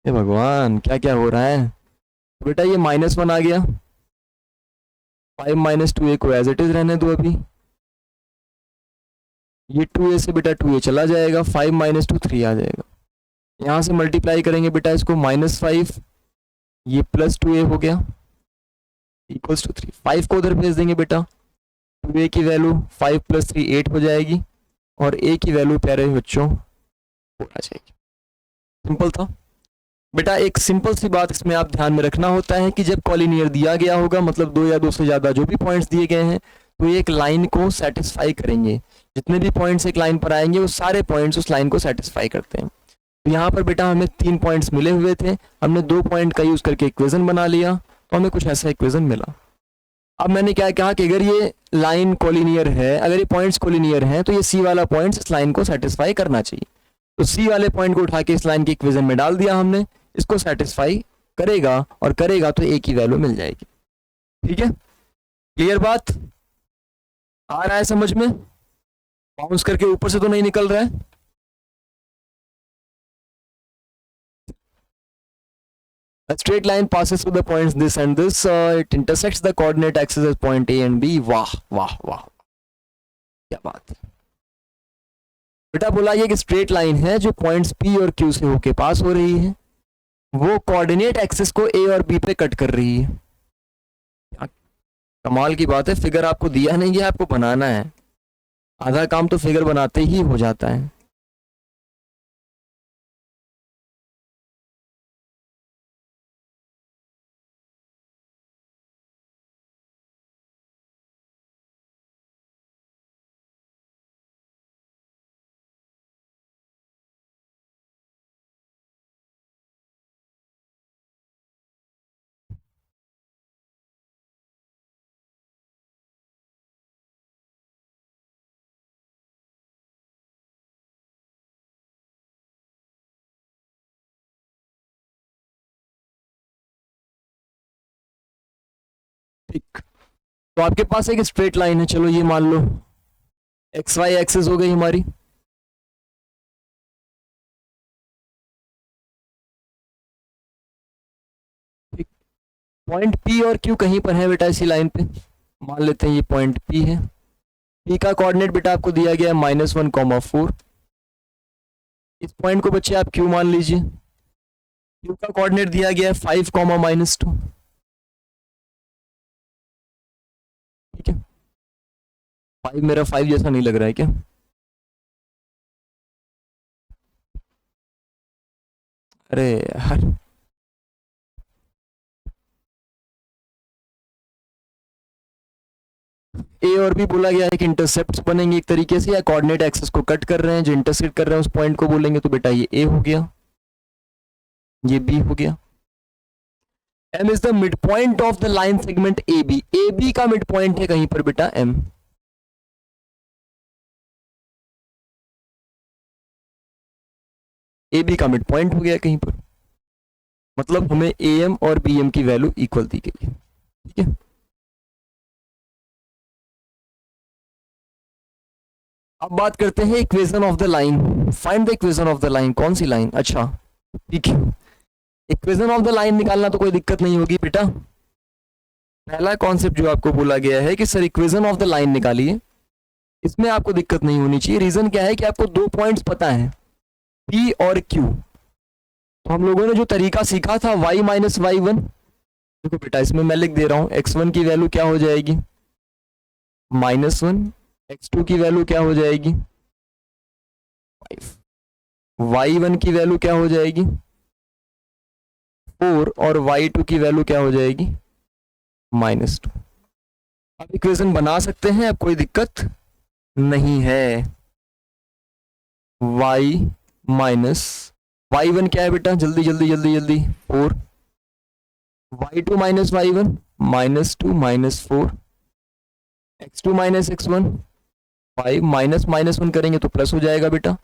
Speaker 1: हे भगवान क्या क्या हो रहा है। तो बेटा ये -1 आ गया, 5 माइनस 2a को एज इट इज रहने दो अभी। ये 2a से बेटा 2a चला जाएगा, 5 माइनस 2 3 आ जाएगा। यहाँ से मल्टीप्लाई करेंगे बेटा इसको, -5, ये +2a हो गया, इक्वल्स टू 3। 5 को उधर भेज देंगे बेटा, 2a की वैल्यू 5 + 3 8 हो जाएगी, और a की वैल्यू प्यारे बच्चों 4 आ जाएगी। सिंपल था बेटा। एक सिंपल सी बात इसमें आप ध्यान में रखना होता है कि जब कॉलिनियर दिया गया होगा, मतलब 2 या 2 से ज्यादा जो भी पॉइंट्स दिए गए हैं, तो ये एक लाइन को सेटिस्फाई करेंगे। जितने भी पॉइंट्स एक लाइन पर आएंगे वो सारे पॉइंट्स उस लाइन को सेटिस्फाई करते हैं। तो यहाँ पर बेटा हमें 3 पॉइंट्स मिले हुए थे, हमने 2 पॉइंट का यूज करके इक्वेशन बना लिया, तो हमें कुछ ऐसा इक्वेशन मिला। अब मैंने क्या कहा कि अगर ये लाइन कोलिनियर है, अगर ये पॉइंट्स कोलिनियर हैं, तो ये सी वाला पॉइंट इस लाइन को सेटिस्फाई करना चाहिए। तो सी वाले पॉइंट को उठा के इस लाइन की इक्वेशन में डाल दिया हमने, इसको सेटिस्फाई करेगा, और करेगा तो ए की वैल्यू मिल जाएगी। ठीक है, क्लियर बात? आ रहा है समझ में? बाउंस करके ऊपर से तो नहीं निकल रहा है? A straight line passes through the points this and this. It intersects the coordinate axis as point A and B. वाह वाह वाह, क्या बात है बेटा। बोला ये कि स्ट्रेट लाइन है जो पॉइंट्स P और Q से होके पास हो रही है, वो कोऑर्डिनेट एक्सिस को A और B पे कट कर रही है। कमाल की बात है, फिगर आपको दिया नहीं है, आपको बनाना है। आधा काम तो फिगर बनाते ही हो जाता है। ठीक, तो आपके पास एक स्ट्रेट लाइन है, चलो ये मान लो एक्स वाई एक्सिस हो गई हमारी। ठीक, पॉइंट पी और क्यू कहीं पर है बेटा इसी लाइन पे, मान लेते हैं ये पॉइंट पी है। पी का कोऑर्डिनेट बेटा आपको दिया गया है -1,4। इस पॉइंट को बच्चे आप क्यू मान लीजिए। क्यू का कोऑर्डिनेट दिया गया है 5, -2। ठीक है, 5 मेरा 5 जैसा नहीं लग रहा है क्या? अरे यार, ए और बी बोला गया है कि इंटरसेप्ट बनेंगे एक तरीके से, या कोऑर्डिनेट एक्सिस को कट कर रहे हैं, जो इंटरसेक्ट कर रहे हैं उस पॉइंट को बोलेंगे, तो बेटा ये ए हो गया, ये बी हो गया। M is the mid point of the line segment A B. A B का मिड पॉइंट है कहीं पर बेटा एम। ए बी का मिड पॉइंट हो गया कहीं पर, मतलब हमें ए एम और बी एम की वैल्यू इक्वल दी गई है। ठीक है, अब बात करते हैं equation of the line. Find the equation of the line. कौन सी लाइन? अच्छा ठीक है, इक्वेशन ऑफ द लाइन निकालना तो कोई दिक्कत नहीं होगी बेटा। पहला कॉन्सेप्ट जो आपको बोला गया है कि sir equation of the line निकालिए, इसमें आपको दिक्कत नहीं होनी चाहिए। रीजन क्या है कि आपको 2 पॉइंट्स पता है, P और Q। तो हम लोगों ने जो तरीका सीखा था y माइनस वाई वन, देखो बेटा इसमें मैं लिख दे रहा हूं, x1 की वैल्यू क्या हो जाएगी -1, x2 की वैल्यू क्या हो जाएगी 5, y1 की वैल्यू क्या हो जाएगी 4, और y2 की वैल्यू क्या हो जाएगी -2। अब इक्वेशन बना सकते हैं, अब कोई दिक्कत नहीं है। y माइनस y1 क्या है बेटा, जल्दी जल्दी जल्दी जल्दी 4, y2 minus y1 -2 -4, x2 minus x1 5, minus -1 करेंगे तो प्लस हो जाएगा बेटा,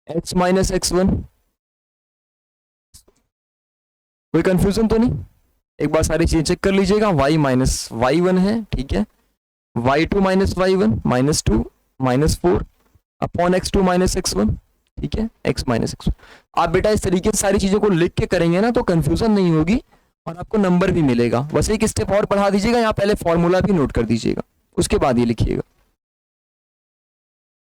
Speaker 1: x माइनस x1। कोई कंफ्यूजन तो नहीं? एक बार सारी चीजें चेक कर लीजिएगा। y माइनस y1 है, ठीक है, y2 minus y1 -2 -4 upon x2 minus x1, ठीक है, x माइनस x1। आप बेटा इस तरीके से सारी चीजों को लिख के करेंगे ना तो कंफ्यूजन नहीं होगी और आपको नंबर भी मिलेगा। बस एक स्टेप और पढ़ा दीजिएगा, यहाँ पहले फॉर्मूला भी नोट कर दीजिएगा, उसके बाद ये लिखिएगा।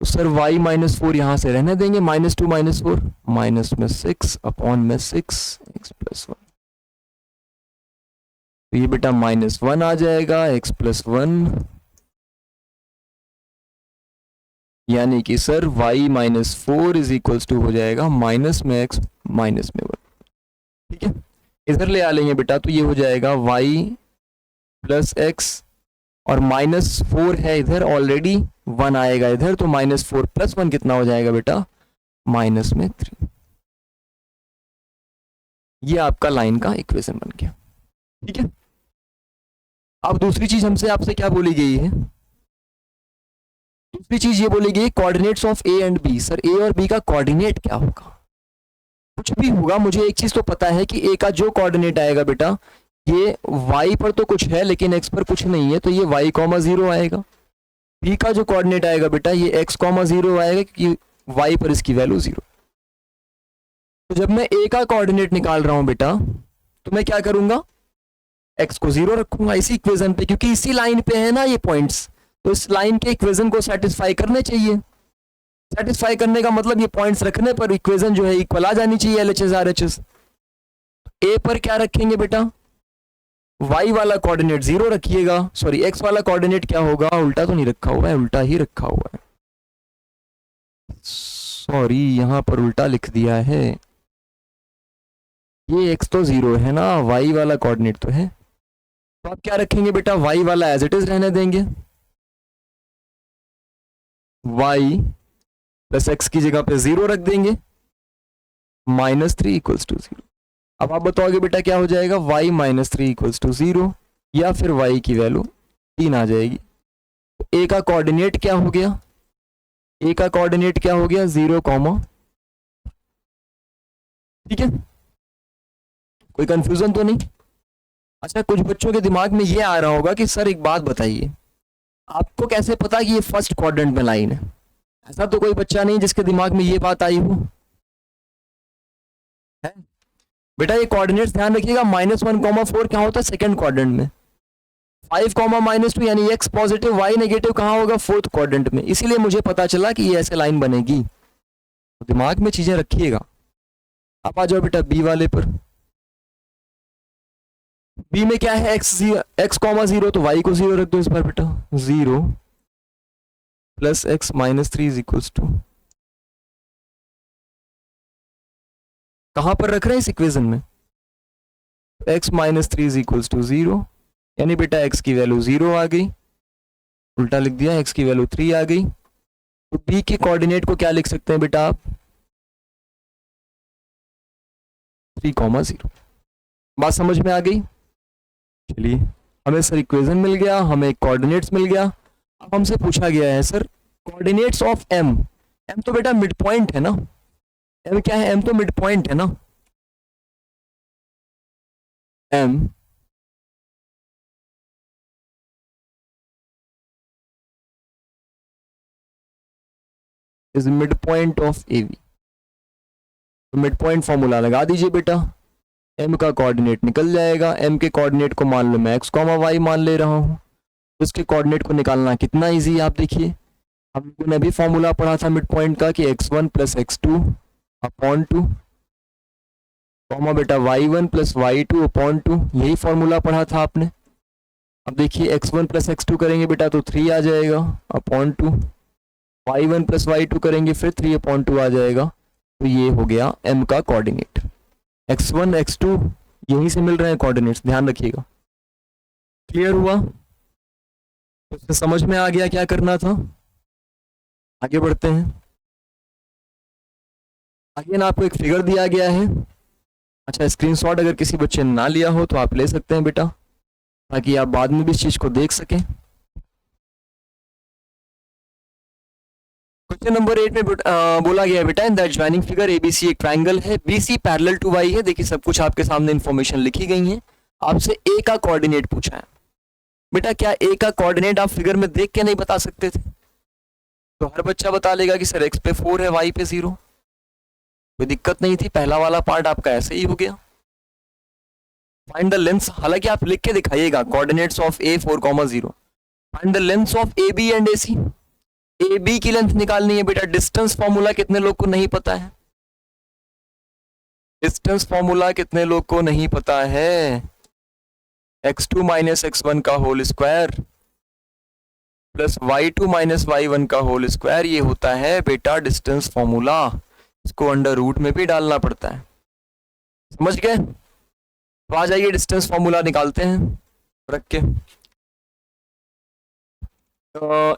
Speaker 1: तो सर y -4 यहां से रहने देंगे, -2 -4 माइनस में 6 अपॉन में 6 x + 1। तो ये बेटा -1 आ जाएगा, x + 1, यानी कि sir y -4 is equals to हो जाएगा माइनस में x माइनस में 1। ठीक है, इधर ले आ लेंगे बेटा, तो ये हो जाएगा y + x, और -4 है इधर ऑलरेडी, 1 आएगा इधर, तो -4 + 1 कितना हो जाएगा बेटा -3। ये आपका लाइन का इक्वेशन बन गया। ठीक है, अब दूसरी चीज हमसे आपसे क्या बोली गई है? दूसरी चीज ये बोली गई coordinates of A and B. Sir A और बी का कोऑर्डिनेट क्या होगा? कुछ भी होगा, मुझे एक चीज तो पता है कि ए का जो कोऑर्डिनेट आएगा बेटा, ये y पर तो कुछ है लेकिन x पर कुछ नहीं है, तो ये y, 0 आएगा। b का जो कोऑर्डिनेट आएगा बेटा, ये x, 0 आएगा क्योंकि y पर इसकी वैल्यू 0। तो जब मैं a का कोऑर्डिनेट निकाल रहा हूं बेटा, तो मैं क्या करूंगा, x को 0 रखूंगा इसी इक्वेशन पे, क्योंकि इसी लाइन पे है ना ये पॉइंट्स, तो इस लाइन के इक्वेशन को सेटिस्फाई करने चाहिए। सेटिस्फाई करने का मतलब ये पॉइंट्स रखने पर इक्वेशन जो है इक्वल आ जानी चाहिए, LHS RHS। ए पर क्या रखेंगे बेटा, y वाला कोऑर्डिनेट 0 रखिएगा, सॉरी x वाला कोऑर्डिनेट क्या होगा, उल्टा तो नहीं रखा हुआ है, उल्टा ही रखा हुआ है, सॉरी यहां पर उल्टा लिख दिया है। ये x तो 0 है ना, y वाला कोऑर्डिनेट तो है, तो आप क्या रखेंगे बेटा, y वाला एज इट इज रहने देंगे, y + x की जगह पे 0 रख देंगे, -3 = 0। अब आप बताओगे बेटा क्या हो जाएगा, y -3 = 0, या फिर y की वैल्यू 3 आ जाएगी। a का कोऑर्डिनेट क्या हो गया, a का कोऑर्डिनेट क्या हो गया 0, ठीक है, कोई कंफ्यूजन तो नहीं? अच्छा, कुछ बच्चों के दिमाग में ये आ रहा होगा कि सर एक बात बताइए, आपको कैसे पता कि ये फर्स्ट क्वाड्रेंट में लाइन है? ऐसा तो कोई बच्चा नहीं जिसके दिमाग में ये बात आई हो, है? बेटा ये कोऑर्डिनेट्स ध्यान रखिएगा, -1,4 क्या होता है सेकंड क्वाड्रेंट में, 5, -2 यानी x पॉजिटिव y नेगेटिव कहाँ होगा, फोर्थ क्वाड्रेंट में। इसीलिए मुझे पता चला कि ये ऐसे लाइन बनेगी। तो दिमाग में चीजें रखिएगा। आप आ जाओ बेटा बी वाले पर। बी में क्या है, x,0 तो y को 0 रख दो इस बार बेटा, 0 + x - 3 = 2। कहां पर रख रहे हैं इस इक्वेशन में, x - 3 = 0, यानी बेटा x की वैल्यू 0 आ गई, उल्टा लिख दिया, x की वैल्यू 3 आ गई। तो b के कोऑर्डिनेट को क्या लिख सकते हैं बेटा आप, 3,0। बात समझ में आ गई? चलिए, हमें सर इक्वेशन मिल गया, हमें कोऑर्डिनेट्स मिल गया। अब हमसे पूछा गया है sir coordinates of m। m तो बेटा मिड पॉइंट है ना, m क्या है, m तो मिड पॉइंट है ना, m is mid point of AB। तो मिड पॉइंट फॉर्मूला लगा दीजिए बेटा, m का कोऑर्डिनेट निकल जाएगा, m के कोऑर्डिनेट को मान लो मैं x, y मान ले रहा हूँ, उसके कोऑर्डिनेट को निकालना कितना इजी है आप देखिए। हम लोगों ने अभी फॉर्मूला पढ़ा था मिड पॉइंट का कि x1 + x2/2, कॉमा बेटा y1 + y2/2, यही फॉर्मूला पढ़ा था आपने। अब देखिए x1 + x2 करेंगे बेटा तो 3 आ जाएगा /2, y1 + y2 करेंगे फिर 3/2 आ जाएगा। तो ये हो गया m का कोऑर्डिनेट। x1 x2 यहीं से मिल रहे हैं कोऑर्डिनेट्स, ध्यान रखिएगा। क्लियर हुआ? तो समझ में आ गया क्या करना था। आगे बढ़ते हैं। आगे ना आपको एक फिगर दिया गया है। अच्छा, स्क्रीनशॉट अगर किसी बच्चे ने ना लिया हो तो आप ले सकते हैं बेटा, ताकि आप बाद में भी इस चीज को देख सकें। क्वेश्चन नंबर 8 में बोला गया है बेटा, in that joining figure ABC एक ट्राइंगल है, BC पैरेलल टू Y है। देखिए सब कुछ आपके सामने इंफॉर्मेशन लिखी गई है। आपसे A का कोऑर्डिनेट पूछा है। बेटा क्या A का कोऑर्डिनेट आप फिगर में देख के नहीं बता सकते थे? तो हर बच्चा बता लेगा कि सर x पे 4 है, y पे 0। कोई दिक्कत नहीं थी, पहला वाला पार्ट आपका ऐसे ही हो गया। फाइंड द लेंथ, हालांकि आप लिख के दिखाइएगा coordinates of A 4,0। Find the length of AB and AC। AB की लेंथ निकालनी है बेटा। डिस्टेंस फॉर्मूला कितने लोग को नहीं पता है? डिस्टेंस फॉर्मूला कितने लोग को नहीं पता है? x2 - x1 का whole square plus y2 - y1 का होल स्क्वायर, ये होता है बेटा डिस्टेंस फॉर्मूला। इसको अंडर रूट में भी डालना पड़ता है, समझ गए? तो आ जाइए डिस्टेंस फॉर्मूला निकालते हैं रख के।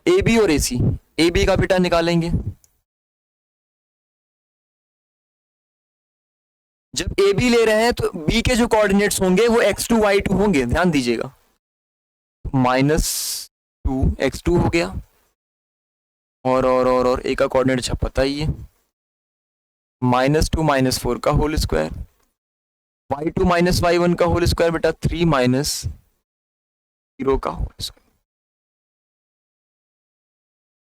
Speaker 1: AB और AC, AB का बेटा निकालेंगे। जब AB ले रहे हैं तो B के जो कोऑर्डिनेट्स होंगे वो x2 y2 होंगे, ध्यान दीजिएगा। -2 x2 हो गया, और A का कोऑर्डिनेट अच्छा पता ही है, -2 - 4 का होल स्क्वायर, y2 - y1 का होल स्क्वायर बेटा 3 - 0 का होल स्क्वायर।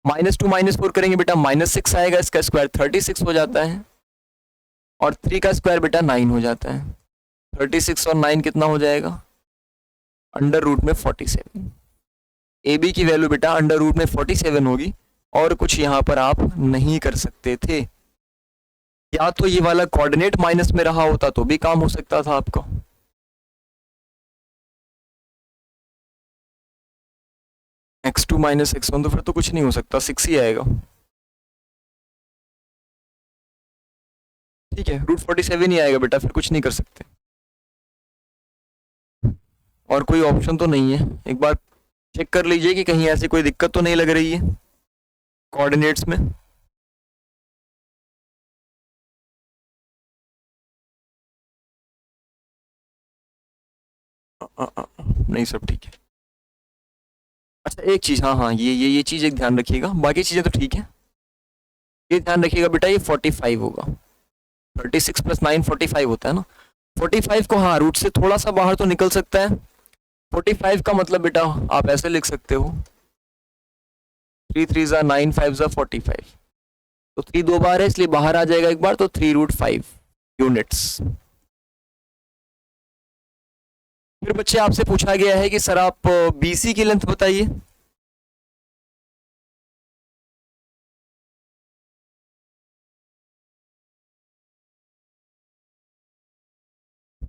Speaker 1: -2 - 4 करेंगे बेटा -6 आएगा, इसका स्क्वायर 36 हो जाता है, और 3 का स्क्वायर बेटा 9 हो जाता है। 36 और 9 कितना हो जाएगा, अंडर रूट में 47। AB की वैल्यू बेटा अंडर रूट में 47 होगी, और कुछ यहां पर आप नहीं कर सकते थे। या तो ये वाला कोऑर्डिनेट माइनस में रहा होता तो भी काम हो सकता था आपका। x2 - x1 तो फिर तो कुछ नहीं हो सकता, 6 ही आएगा। ठीक है, √47 ही आएगा बेटा, फिर कुछ नहीं कर सकते। और कोई ऑप्शन तो नहीं है, एक बार चेक कर लीजिए कि कहीं ऐसी कोई दिक्कत तो नहीं लग रही है कोऑर्डिनेट्स में। नहीं, सब ठीक है। अच्छा एक चीज, हाँ, ये चीज एक ध्यान रखिएगा, बाकी चीजें तो ठीक है। ये ध्यान रखिएगा बेटा, ये 45 होगा। 36 + 9 45 होता है ना। 45 को हाँ रूट से थोड़ा सा बाहर तो निकल सकता है, 45 का मतलब बेटा आप ऐसे लिख सकते हो 3 3 ज़ा 9 5 ज़ा 45, तो 3 दो बार है इसलिए बाहर आ जाएगा एक बार, तो 3√5 यूनिट्स। फिर बच्चे आपसे पूछा गया है कि सर आप BC की लेंथ बताइए।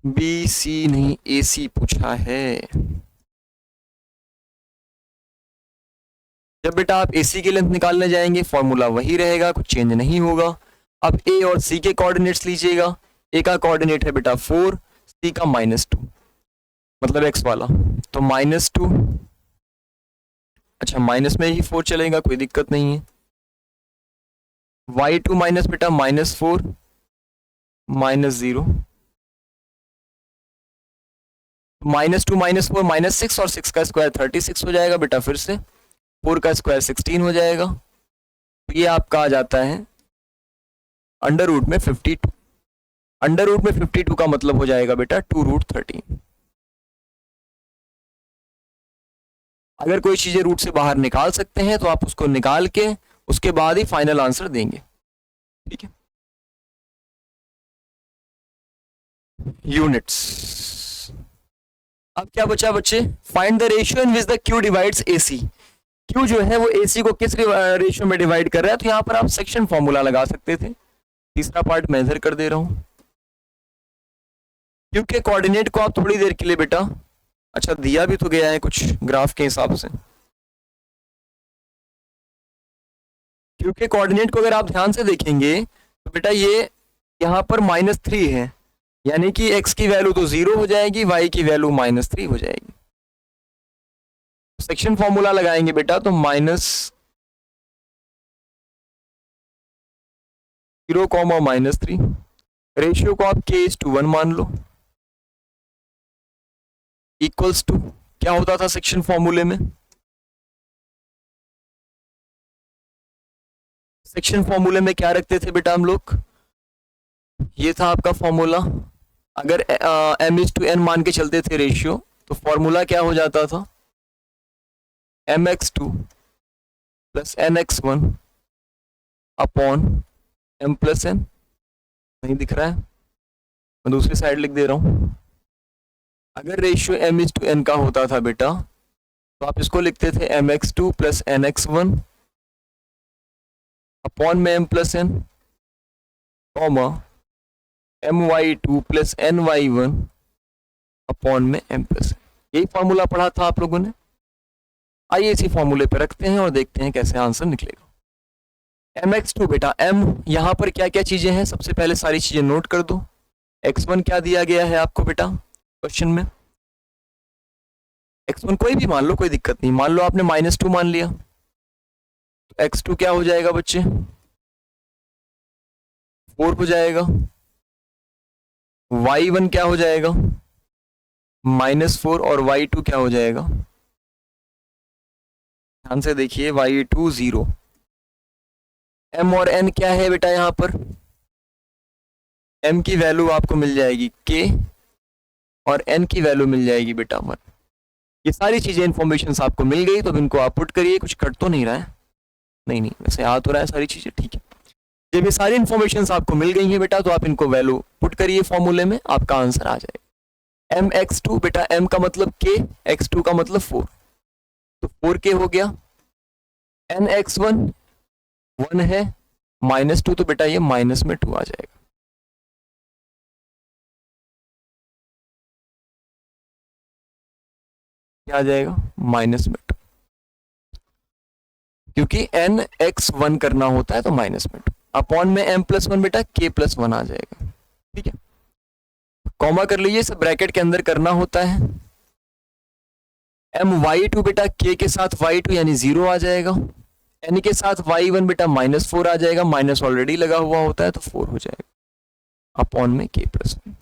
Speaker 1: BC नहीं AC पूछा है। जब बेटा आप AC की लेंथ निकालने जाएंगे फॉर्मूला वही रहेगा, कुछ चेंज नहीं होगा। अब A और C के कोऑर्डिनेट्स लीजिएगा। A का कोऑर्डिनेट है बेटा 4, C का -2, मतलब x वाला, तो -2, अच्छा माइनस में ही 4 चलेगा, कोई दिक्कत नहीं है। y2 माइनस बेटा -4 -0, -2 -4 -6 और 6 का स्क्वायर 36 हो जाएगा बेटा, फिर से 4 का स्क्वायर 16 हो जाएगा, तो ये आपका आ जाता है अंडर रूट में 52। अंडर रूट में 52 का मतलब हो जाएगा बेटा 2√13। अगर कोई चीजें रूट से बाहर निकाल सकते हैं तो आप उसको निकाल के उसके बाद ही फाइनल आंसर देंगे, ठीक है। यूनिट्स। अब क्या बचा बच्चे, find the ratio in which the Q divides AC। Q जो है वो AC को किस रेशियो में डिवाइड कर रहा है, तो यहां पर आप सेक्शन फॉर्मूला लगा सकते थे। तीसरा पार्ट मैं इधर कर दे रहा हूं। Q के कोऑर्डिनेट को आप थोड़ी देर के लिए बेटा, अच्छा दिया भी तो गया है कुछ ग्राफ के हिसाब से। Q के कोऑर्डिनेट को अगर आप ध्यान से देखेंगे तो बेटा ये यहाँ पर -3 है, यानी कि x की वैल्यू तो 0 हो जाएगी, y की वैल्यू -3 हो जाएगी। सेक्शन फॉर्मूला लगाएंगे बेटा, तो -0, -3, रेशियो को आप k:1 मान लो, इक्वल्स टू क्या होता था सेक्शन फॉर्मूले में, सेक्शन फॉर्मूले में क्या रखते थे बेटा हम लोग, ये था आपका फॉर्मूला। अगर m:n मान के चलते थे रेशियो, तो फॉर्मूला क्या हो जाता था, mx2 + nx1 अपॉन m+n। नहीं दिख रहा है, मैं दूसरी साइड लिख दे रहा हूं। अगर रेशियो m:n का होता था बेटा, तो आप इसको लिखते थे mx2 + nx1 अपॉन में m+n, comma my2 + ny1 upon में m+n। यही फॉर्मूला पढ़ा था आप लोगों ने। आइए इसी फॉर्मूले पे रखते हैं और देखते हैं कैसे आंसर निकलेगा। mx2 बेटा, m यहां पर क्या क्या चीजें हैं, सबसे पहले सारी चीजें नोट कर दो। x1 क्या दिया गया है आपको बेटा क्वेश्चन में, x1 कोई भी मान लो, कोई दिक्कत नहीं, मान लो आपने -2 मान लिया, तो x2 क्या हो जाएगा बच्चे, 4 हो जाएगा। y1 क्या हो जाएगा, -4, और y2 क्या हो जाएगा, ध्यान से देखिए, y2 0। m और n क्या है बेटा, यहां पर m की वैल्यू आपको मिल जाएगी k और n की वैल्यू मिल जाएगी बेटा 1। ये सारी चीजें इंफॉर्मेशन आपको मिल गई, तो अब इनको आप पुट करिए। कुछ कट तो नहीं रहा है, नहीं नहीं वैसे आ तो रहा है सारी चीजें, ठीक है। जब ये सारी इंफॉर्मेशन आपको मिल गई है बेटा, तो आप इनको वैल्यू पुट करिए फॉर्मूले में, आपका आंसर आ जाएगा। mx2 बेटा, m का मतलब k, x2 का मतलब 4, तो 4k हो गया। nx1 1 है, -2, तो बेटा ये -2 आ जाएगा। क्या आ जाएगा, -2, क्योंकि nx1 करना होता है तो -2 अपॉन में m+1 बेटा k+1 आ जाएगा, ठीक है। कॉमा कर लीजिए, सब ब्रैकेट के अंदर करना होता है। my2 बेटा k के साथ y2 यानी 0 आ जाएगा, n के साथ y1 बेटा -4 आ जाएगा, माइनस ऑलरेडी लगा हुआ होता है तो 4 हो जाएगा अपॉन में k+1।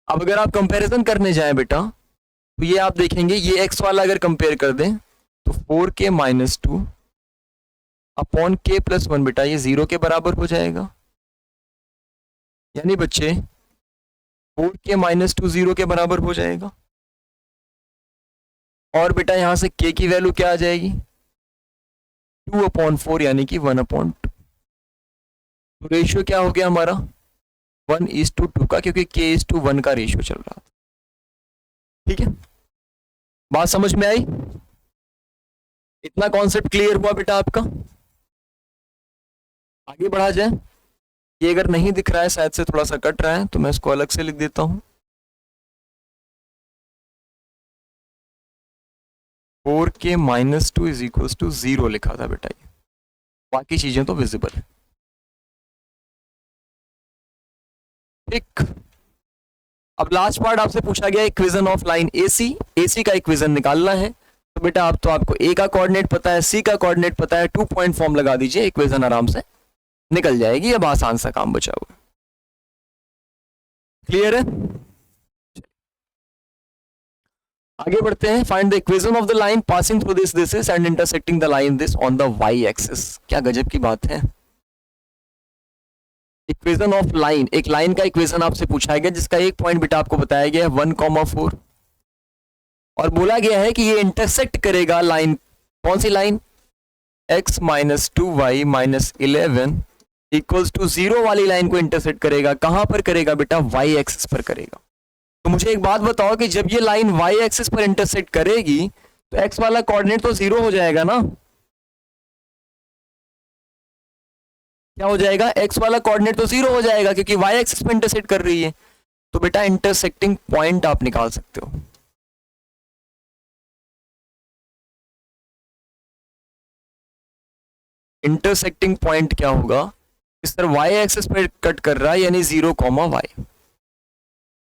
Speaker 1: अब अगर आप कंपैरिजन करने जाएं बेटा, तो ये आप देखेंगे, ये x वाला अगर कंपेयर कर दें तो 4k -2 अपॉन k+1 बेटा ये 0 के बराबर हो जाएगा, यानी बच्चे 4k -2 0 के बराबर हो जाएगा। और बेटा यहाँ से k की वैल्यू क्या आ जाएगी, 2/4 यानी कि 1/2। तो रेशियो क्या हो गया हमारा 1:2 का, क्योंकि k:1 का रेशियो चल रहा था। ठीक है, बात समझ में आई? इतना कॉन्सेप्ट क्लियर हुआ बेटा आपका? आगे बढ़ा जाए। ये अगर नहीं दिख रहा है, शायद से थोड़ा सा कट रहा है, तो मैं इसको अलग से लिख देता हूं। 4k - 2 = 0 लिखा था बेटा, ये बाकी चीजें तो विजिबल है। ठीक, अब लास्ट पार्ट आपसे पूछा गया equation of line AC। AC का इक्वेशन निकालना है। तो बेटा आप तो आपको A का कोऑर्डिनेट पता है, C का कोऑर्डिनेट पता है, 2 पॉइंट फॉर्म लगा दीजिए, इक्वेशन आराम से निकल जाएगी। अब आसान सा काम बचा हुआ है। क्लियर है? आगे बढ़ते हैं। Find the equation of the line passing through this is and intersecting the line this on the y axis. क्या गजब की बात है। इक्वेशन ऑफ लाइन, एक लाइन का इक्वेशन आपसे पूछा गया जिसका एक पॉइंट बेटा आपको बताया गया है 1,4, और बोला गया है कि ये इंटरसेक्ट करेगा लाइन, कौन सी लाइन, x - 2y - 11 = 0 वाली लाइन को इंटरसेक्ट करेगा। कहां पर करेगा बेटा, y एक्सिस पर करेगा। तो मुझे एक बात बताओ कि जब ये लाइन y एक्सिस पर इंटरसेक्ट करेगी तो x वाला कोऑर्डिनेट तो 0 हो जाएगा ना। क्या हो जाएगा, x वाला कोऑर्डिनेट तो 0 हो जाएगा क्योंकि y एक्सिस पर इंटरसेक्ट कर रही है। तो बेटा इंटरसेक्टिंग पॉइंट आप निकाल सकते हो। इंटरसेक्टिंग पॉइंट क्या होगा, इस तरह y एक्सिस पर कट कर रहा है यानी 0, y।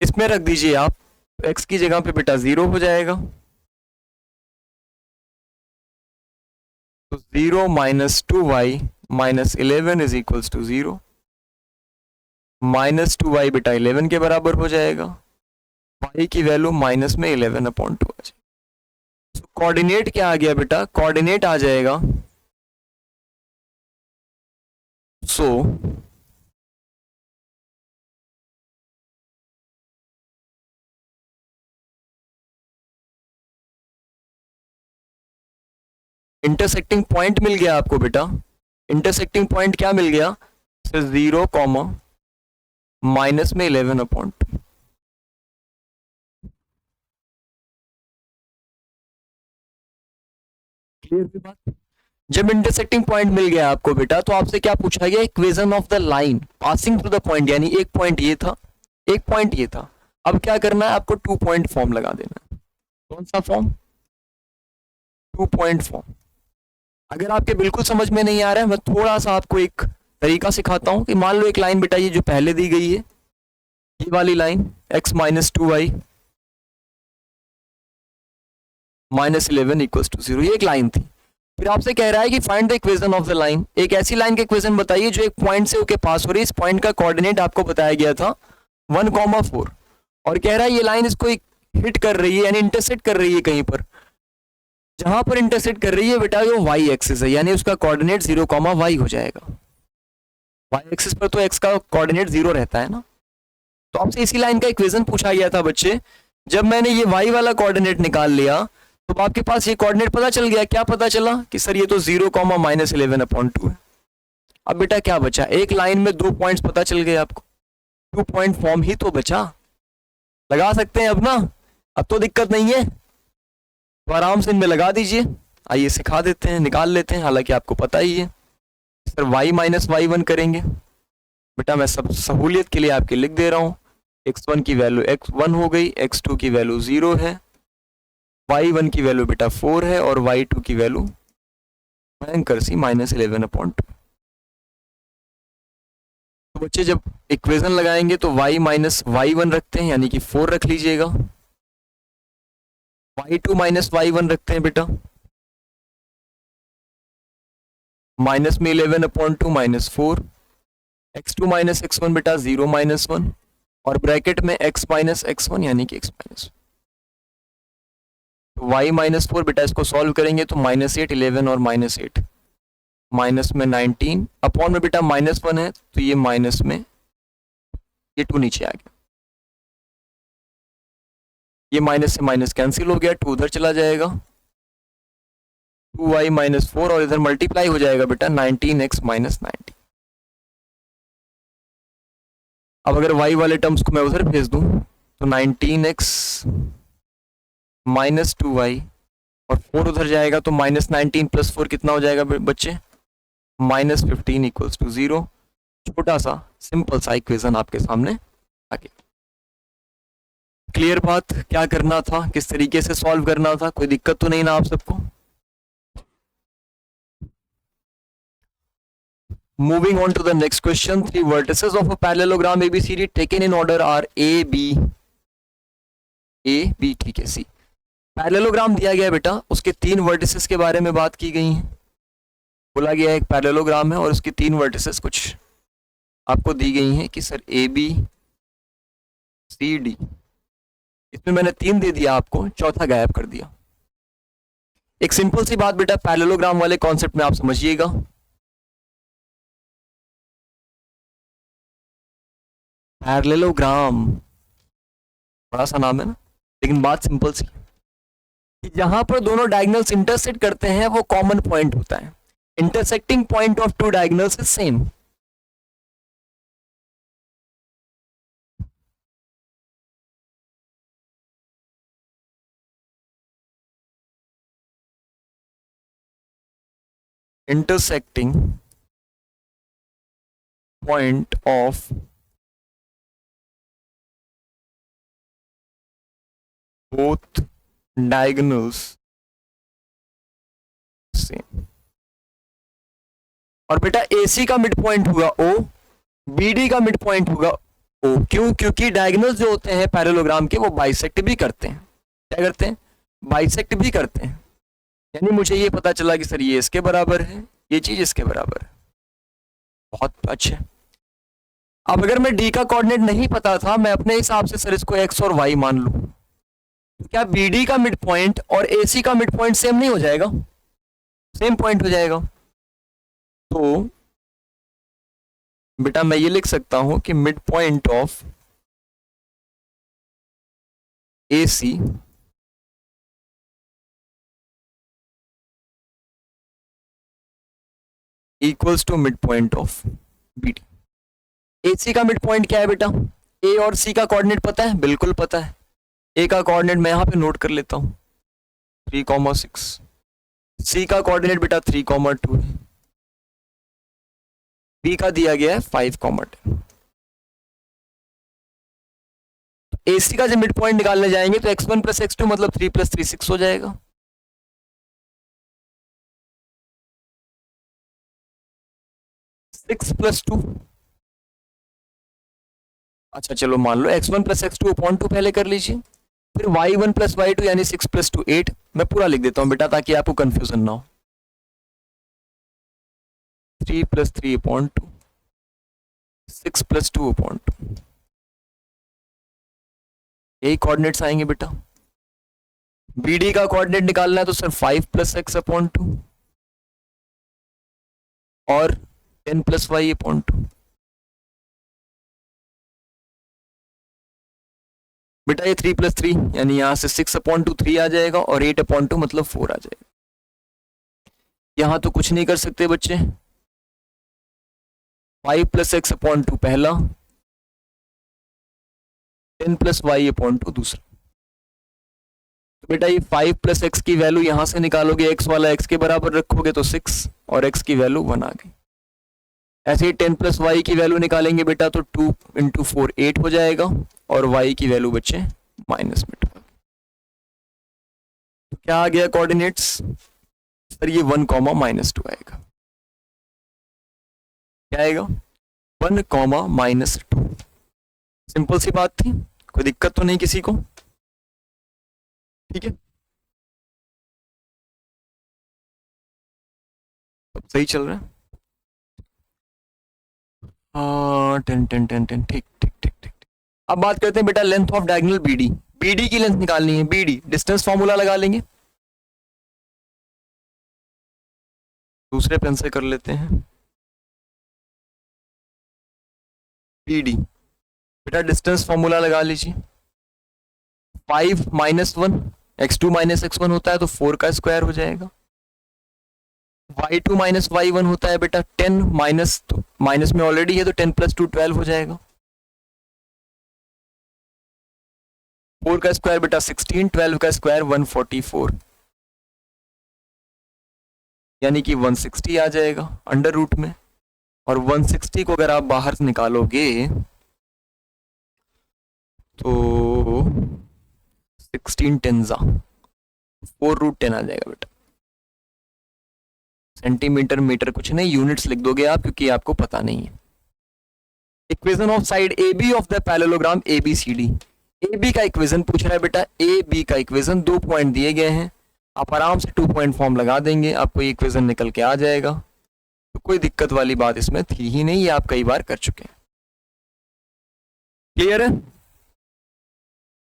Speaker 1: इसमें रख दीजिए आप, x की जगह पे बेटा 0 हो जाएगा। तो 0 - 2y - 11 = 0। -2y बेटा 11 के बराबर हो जाएगा। y की वैल्यू माइनस में 11/2 आ जाएगी। तो कोऑर्डिनेट क्या आ गया बेटा, कोऑर्डिनेट आ जाएगा सो इंटरसेक्टिंग पॉइंट मिल गया आपको बेटा। इंटरसेक्टिंग पॉइंट क्या मिल गया, 0, माइनस में 11/2। क्लियर हुई बात? जब इंटरसेक्टिंग पॉइंट मिल गया आपको बेटा, तो आपसे क्या पूछा गया, equation of the line passing through the point, यानी एक पॉइंट ये था, एक पॉइंट ये था। अब क्या करना है आपको, 2 पॉइंट फॉर्म लगा देना है। कौन सा फॉर्म, 2 पॉइंट फॉर्म। अगर आपके बिल्कुल समझ में नहीं आ रहा है, मैं थोड़ा सा आपको एक तरीका सिखाता हूं कि मान लो एक लाइन बेटा ये जो पहले दी गई है, ये वाली लाइन x - 2y - 11 = 0, ये एक लाइन थी। फिर आपसे कह रहा है कि find the equation of the line. एक ऐसी लाइन का इक्वेशन बताइए जो एक पॉइंट से होके पास हो रही है। इस पॉइंट का कोऑर्डिनेट आपको बताया गया था 1,4, और कह रहा है ये लाइन इसको हिट कर रही है, यानी इंटरसेक्ट कर रही है कहीं पर। जहां पर इंटरसेक्ट कर रही है बेटा वो y एक्सिस है, यानी उसका कोऑर्डिनेट 0, y हो जाएगा। y एक्सिस पर तो x का कोऑर्डिनेट 0 रहता है ना। तो आपसे इसी लाइन का इक्वेशन पूछा गया था बच्चे। जब मैंने ये y वाला कोऑर्डिनेट निकाल लिया तो आपके पास ये कोऑर्डिनेट पता चल गया। क्या पता चला कि सर ये तो 0, -11/2 है। अब बेटा क्या बचा, एक लाइन में 2 पॉइंट्स पता चल गए आपको, 2 पॉइंट फॉर्म ही तो बचा। लगा सकते हैं अब ना, अब तो दिक्कत नहीं है, तो आराम से इनमें लगा दीजिए। आइए सिखा देते हैं, निकाल लेते हैं, हालांकि आपको पता ही है। सर y - y1 करेंगे बेटा, मैं सब सहूलियत के लिए आपके लिख दे रहा हूँ। x1 की वैल्यू x1 हो गई, x2 की वैल्यू 0 है, y1 की वैल्यू बेटा 4 है, और y2 की वैल्यू भयंकर सी -11/2। तो बच्चे जब इक्वेशन लगाएंगे तो y - y1 रखते हैं, यानी कि 4 रख लीजिएगा। y2 - y1 रखते हैं बेटा, माइनस में 11/2 -4, x2 - x1 बेटा 0 - 1, और ब्रैकेट में x - x1 यानी कि x -1। तो y - 4 बेटा इसको सॉल्व करेंगे तो -8, 11 और -8, माइनस में 19, अपॉन में बेटा -1 है तो ये माइनस में, ये 2 नीचे आ गया। ये माइनस से माइनस कैंसिल हो गया, 2 उधर चला जाएगा, 2y माइनस 4 और इधर मल्टीप्लाई हो जाएगा बेटा 19x माइनस 90। अब अगर y वाले टर्म्स को मैं उधर भेज दूं तो 19x माइनस 2y और 4 उधर जाएगा तो माइनस 19 प्लस 4 कितना हो जाएगा बच्चे, माइनस 15 इक्वल्स टू 0। छोटा सा सिंपल सा इक्वेशन आपके सामने आ गया। क्लियर बात, क्या करना था, किस तरीके से सॉल्व करना था, कोई दिक्कत तो नहीं ना आप सबको? Moving on to the next question, 3 vertices of a parallelogram ABCD taken in order are A, B, ठीक है, C। पैरेललोग्राम दिया गया है बेटा, उसके 3 वर्टिसेस के बारे में बात की गई है। बोला गया है एक पैरेललोग्राम है और उसकी 3 वर्टिसेस कुछ आपको दी गई हैं कि sir A, B, C, D। इसमें मैंने 3 दे दिया आपको, चौथा गायब कर दिया। एक सिंपल सी बात बेटा पैरेललोग्राम वाले कॉन्सेप्ट में आप समझिएगा, पैरेललोग्राम बड़ा सा नाम है ना, लेकिन बात सिंपल सी, जहां पर दोनों डायगोनल्स इंटरसेक्ट करते हैं वो कॉमन पॉइंट होता है। Intersecting point of 2 diagonals is same. Intersecting point of both diagonals same. और बेटा AC का मिड पॉइंट होगा O, BD का मिड पॉइंट होगा O। क्यों? क्योंकि डायगोनल्स जो होते हैं पैरेललोग्राम के वो बाइसेक्ट भी करते हैं। क्या करते हैं? बाइसेक्ट भी करते हैं। यानी मुझे ये पता चला कि सर ये इसके बराबर है, ये चीज इसके बराबर है। बहुत अच्छे। अब अगर मैं D का कोऑर्डिनेट नहीं पता था, मैं अपने हिसाब से सर इसको X और Y मान लूं, क्या BD का मिड पॉइंट और AC का मिड पॉइंट सेम नहीं हो जाएगा? सेम पॉइंट हो जाएगा। तो बेटा मैं ये लिख सकता हूं कि mid point of AC equals to mid point of BD। AC का मिड पॉइंट क्या है बेटा? A और C का कोऑर्डिनेट पता है? बिल्कुल पता है। A का कोऑर्डिनेट मैं यहां पे नोट कर लेता हूं 3,6। C का कोऑर्डिनेट बेटा 3,2 है। B का दिया गया है 5,10। AC का जब मिड पॉइंट निकालने जाएंगे तो x1 प्लस x2 मतलब 3 प्लस 3 6 हो जाएगा। सिक्स प्लस 2, अच्छा चलो मान लो x1 प्लस x2 अपॉन 2 पहले कर लीजिए, फिर y1 प्लस y2 यानी 6 प्लस 2 8। मैं पूरा लिख देता हूं बेटा ताकि आपको कंफ्यूजन ना हो। 3 प्लस 3 अपॉन 2, 6 प्लस 2 अपॉन 2, यही कोऑर्डिनेट्स आएंगे बेटा। BD का कोऑर्डिनेट निकालना है तो सर 5 प्लस x अपॉन 2 और 10 प्लस y अपॉन 2। बेटा ये 3 प्लस 3 यानी यहां से 6 अपॉन 2 3 आ जाएगा और 8 अपॉन 2 मतलब 4 आ जाएगा। यहां तो कुछ नहीं कर सकते बच्चे। 5 प्लस x अपॉन 2 पहला, 10 प्लस y अपॉन 2 दूसरा। तो बेटा ये 5 प्लस x की वैल्यू यहां से निकालोगे, x वाला x के बराबर रखोगे तो 6 और x की वैल्यू 1 आ गई। ऐसे ही 10 प्लस y की वैल्यू निकालेंगे बेटा तो 2 इंटू 4 8 हो जाएगा और y की वैल्यू बच्चे माइनस में। तो क्या आ गया कोऑर्डिनेट्स? सर ये 1 कॉमा माइनस 2 आएगा। क्या आएगा? 1 कॉमा माइनस 2। सिंपल सी बात थी, कोई दिक्कत तो नहीं किसी को? ठीक है, सब सही चल रहा है। हाँ 10 10 10 10 ठीक ठीक ठीक ठीक। अब बात करते हैं बेटा length of diagonal BD। BD की लेंथ निकालनी है। BD डिस्टेंस फॉर्मूला लगा लेंगे, दूसरे पेन से कर लेते हैं। BD बेटा डिस्टेंस फॉर्मूला लगा लीजिए, 5 माइनस 1 x2 माइनस x1 होता है तो 4 का स्क्वायर हो जाएगा। y2 माइनस y1 होता है बेटा 10 माइनस, तो माइनस में ऑलरेडी है तो 10 प्लस 2 12 हो जाएगा। 4 का स्क्वायर बेटा 16, 12 का स्क्वायर 144, यानी कि 160 आ जाएगा अंडर रूट में। और 160 को अगर आप बाहर से निकालोगे तो 16 टेंजा 4√10 आ जाएगा बेटा। सेंटीमीटर मीटर कुछ नहीं, यूनिट्स लिख दोगे आप क्योंकि आपको पता नहीं है। Equation of side A B of the parallelogram A B C D. A B का इक्वेशन पूछ रहा है बेटा, ए बी का इक्वेशन 2 पॉइंट दिए गए हैं, आप आराम से 2 पॉइंट फॉर्म लगा देंगे, आपको ये इक्वेशन निकल के आ जाएगा। तो कोई दिक्कत वाली बात इसमें थी ही नहीं, ये आप कई बार कर चुके हैं। क्लियर है?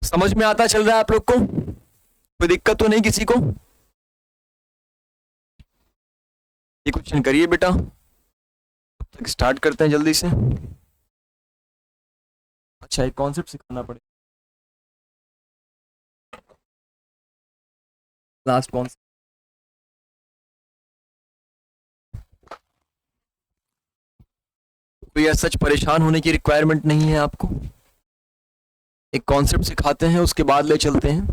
Speaker 1: समझ में आता चल रहा है आप लोग को? कोई दिक्कत तो नहीं किसी को? ये क्वेश्चन करिए बेटा, स्टार्ट करते हैं जल्दी से। अच्छा, एक कॉन्सेप्ट सिखाना पड़ेगा, लास्ट कॉन्सेप्ट। कोई ऐसा सच परेशान होने की रिक्वायरमेंट नहीं है आपको, एक कॉन्सेप्ट सिखाते हैं उसके बाद ले चलते हैं।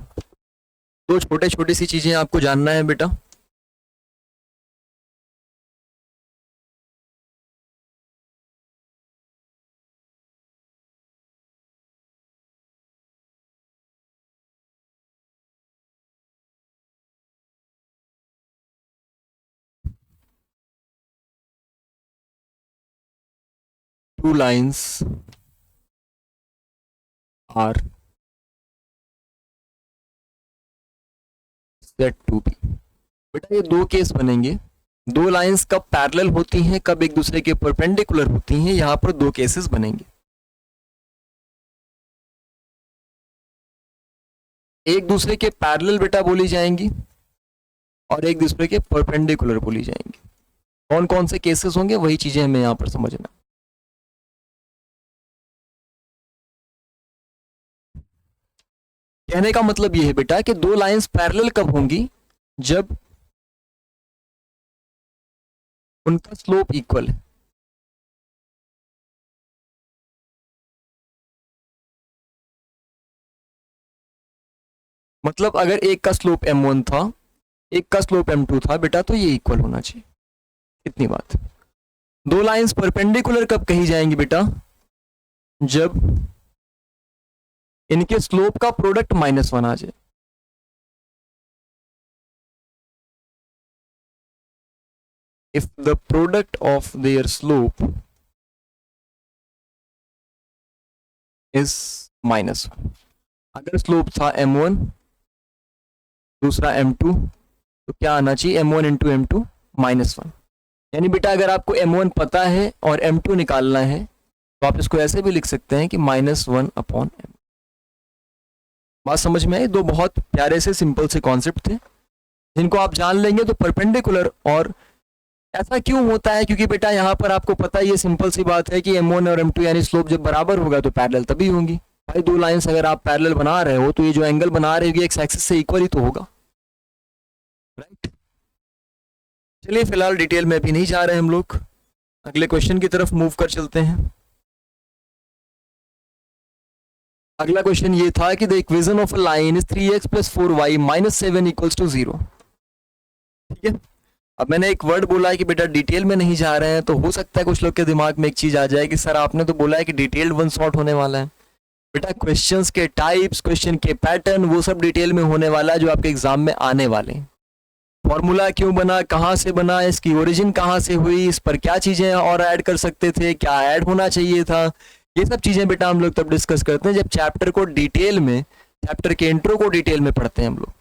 Speaker 1: दो छोटे छोटी सी चीजें आपको जानना है बेटा। Two lines are said to be। बेटा ये दो केस बनेंगे, दो लाइंस कब पैरेलल होती हैं, कब एक दूसरे के परपेंडिकुलर होती हैं, यहां पर दो केसेस बनेंगे। एक दूसरे के पैरेलल बेटा बोली जाएंगी और एक दूसरे के परपेंडिकुलर बोली जाएंगी। कौन कौन से केसेस होंगे वही चीजें हमें यहां पर समझना। कहने का मतलब यह है बेटा कि दो लाइंस पैरेलल कब होंगी, जब उनका स्लोप इक्वल है। मतलब अगर एक का स्लोप m1 था, एक का स्लोप m2 था बेटा, तो ये इक्वल होना चाहिए। इतनी बात। दो लाइंस परपेंडिकुलर कब कही जाएंगी बेटा, जब इनके स्लोप का प्रोडक्ट -1 आ जाए। If the product of their slope is -1। अगर स्लोप था m1 दूसरा m2 तो क्या आना चाहिए, m1 इंटू m2 -1। यानी बेटा अगर आपको m1 पता है और m2 निकालना है तो आप इसको ऐसे भी लिख सकते हैं कि -1/m। बात समझ में आई? दो बहुत प्यारे से सिंपल से कॉन्सेप्ट थे जिनको आप जान लेंगे तो परपेंडिकुलर। और ऐसा क्यों होता है, क्योंकि बेटा यहाँ पर आपको पता है, ये सिंपल सी बात है कि m1 और m2 यानी स्लोप जब बराबर होगा तो पैरेलल तभी होंगी। भाई दो लाइंस अगर आप पैरेलल बना रहे हो तो ये जो एंगल बना रहे हो एक्स एक्सिस से इक्वल ही तो होगा, राइट? चलिए फिलहाल डिटेल में अभी नहीं जा रहे हम लोग, अगले क्वेश्चन की तरफ मूव कर चलते हैं। अगला क्वेश्चन ये था कि the equation of a line is 3x + 4y - 7 = 0। ठीक है, अब मैंने एक वर्ड बोला है कि बेटा डिटेल में नहीं जा रहे हैं, तो हो सकता है कुछ लोग के दिमाग में एक चीज आ जाए कि सर आपने तो बोला है कि डिटेल्ड वन शॉट होने वाला है। बेटा क्वेश्चंस के टाइप्स, क्वेश्चन के पैटर्न, वो सब डिटेल में होने वाला है जो आपके एग्जाम में आने वाले हैं। फॉर्मूला क्यों बना, कहाँ से बना, इसकी ओरिजिन कहाँ से हुई, इस पर क्या चीजें और ऐड कर सकते थे, क्या ऐड होना चाहिए था, ये सब चीजें बेटा हम लोग तब डिस्कस करते हैं जब चैप्टर को डिटेल में, चैप्टर के इंट्रो को डिटेल में पढ़ते हैं हम लोग।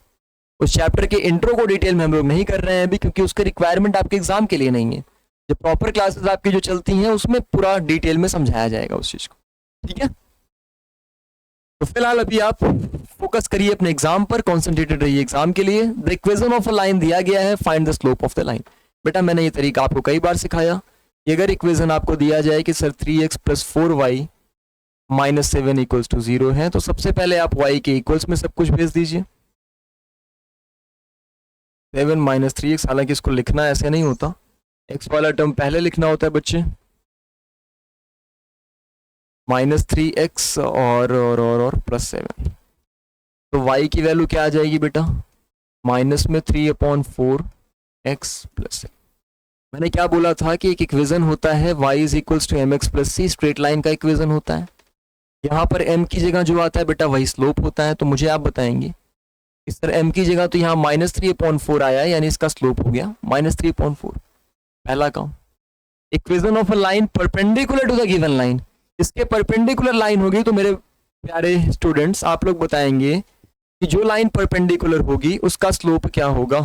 Speaker 1: उस चैप्टर के इंट्रो को डिटेल में हम लोग नहीं कर रहे हैं अभी, क्योंकि उसका रिक्वायरमेंट आपके एग्जाम के लिए नहीं है। जब प्रॉपर क्लासेस आपकी जो चलती हैं उसमें पूरा डिटेल में समझाया जाएगा उस चीज को। ठीक है, तो फिलहाल अभी आप फोकस करिए अपने एग्जाम पर, कॉन्सेंट्रेटेड रहिए एग्जाम के लिए। The equation of a line दिया गया है, find the slope of the line. बेटा मैंने ये तरीका आपको कई बार सिखाया। अगर इक्वेशन आपको दिया जाए कि sir 3x + 4y -7 equals to 0 है, तो सबसे पहले आप y के इक्वल्स में सब कुछ भेज दीजिए। 7 माइनस 3x, हालांकि इसको लिखना ऐसे नहीं होता, x वाला टर्म पहले लिखना होता है बच्चे, -3x और +7। तो y की वैल्यू क्या आ जाएगी बेटा, माइनस में 3/4x +7। मैंने क्या बोला था कि एक इक्वेशन होता है y is equals to mx + c, straight line का इक्वेशन होता है। यहाँ पर m की जगह जो आता है बेटा वही स्लोप होता है, तो मुझे आप बताएंगे इस तरह m की जगह तो यहाँ -3/4 आया है, यानी इसका स्लोप हो गया -3/4। पहला काम, equation of a line perpendicular to the given line, इसके परपेंडिकुलर लाइन होगी, तो मेरे प्यारे स्टूडेंट्स आप लोग बताएंगे कि जो लाइन परपेंडिकुलर होगी उसका स्लोप क्या होगा।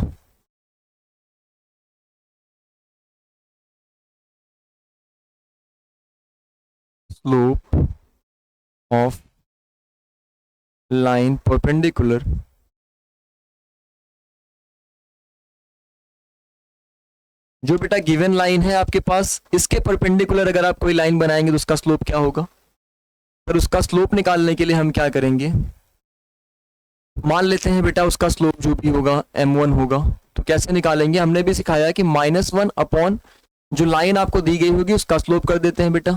Speaker 1: स्लोप ऑफ लाइन परपेंडिकुलर जो बेटा गिवन लाइन है आपके पास, इसके परपेंडिकुलर अगर आप कोई लाइन बनाएंगे तो उसका स्लोप क्या होगा। पर उसका स्लोप निकालने के लिए हम क्या करेंगे, मान लेते हैं बेटा उसका स्लोप जो भी होगा m1 होगा, तो कैसे निकालेंगे, हमने भी सिखाया कि -1 अपॉन जो लाइन आपको दी गई होगी उसका स्लोप कर देते हैं बेटा,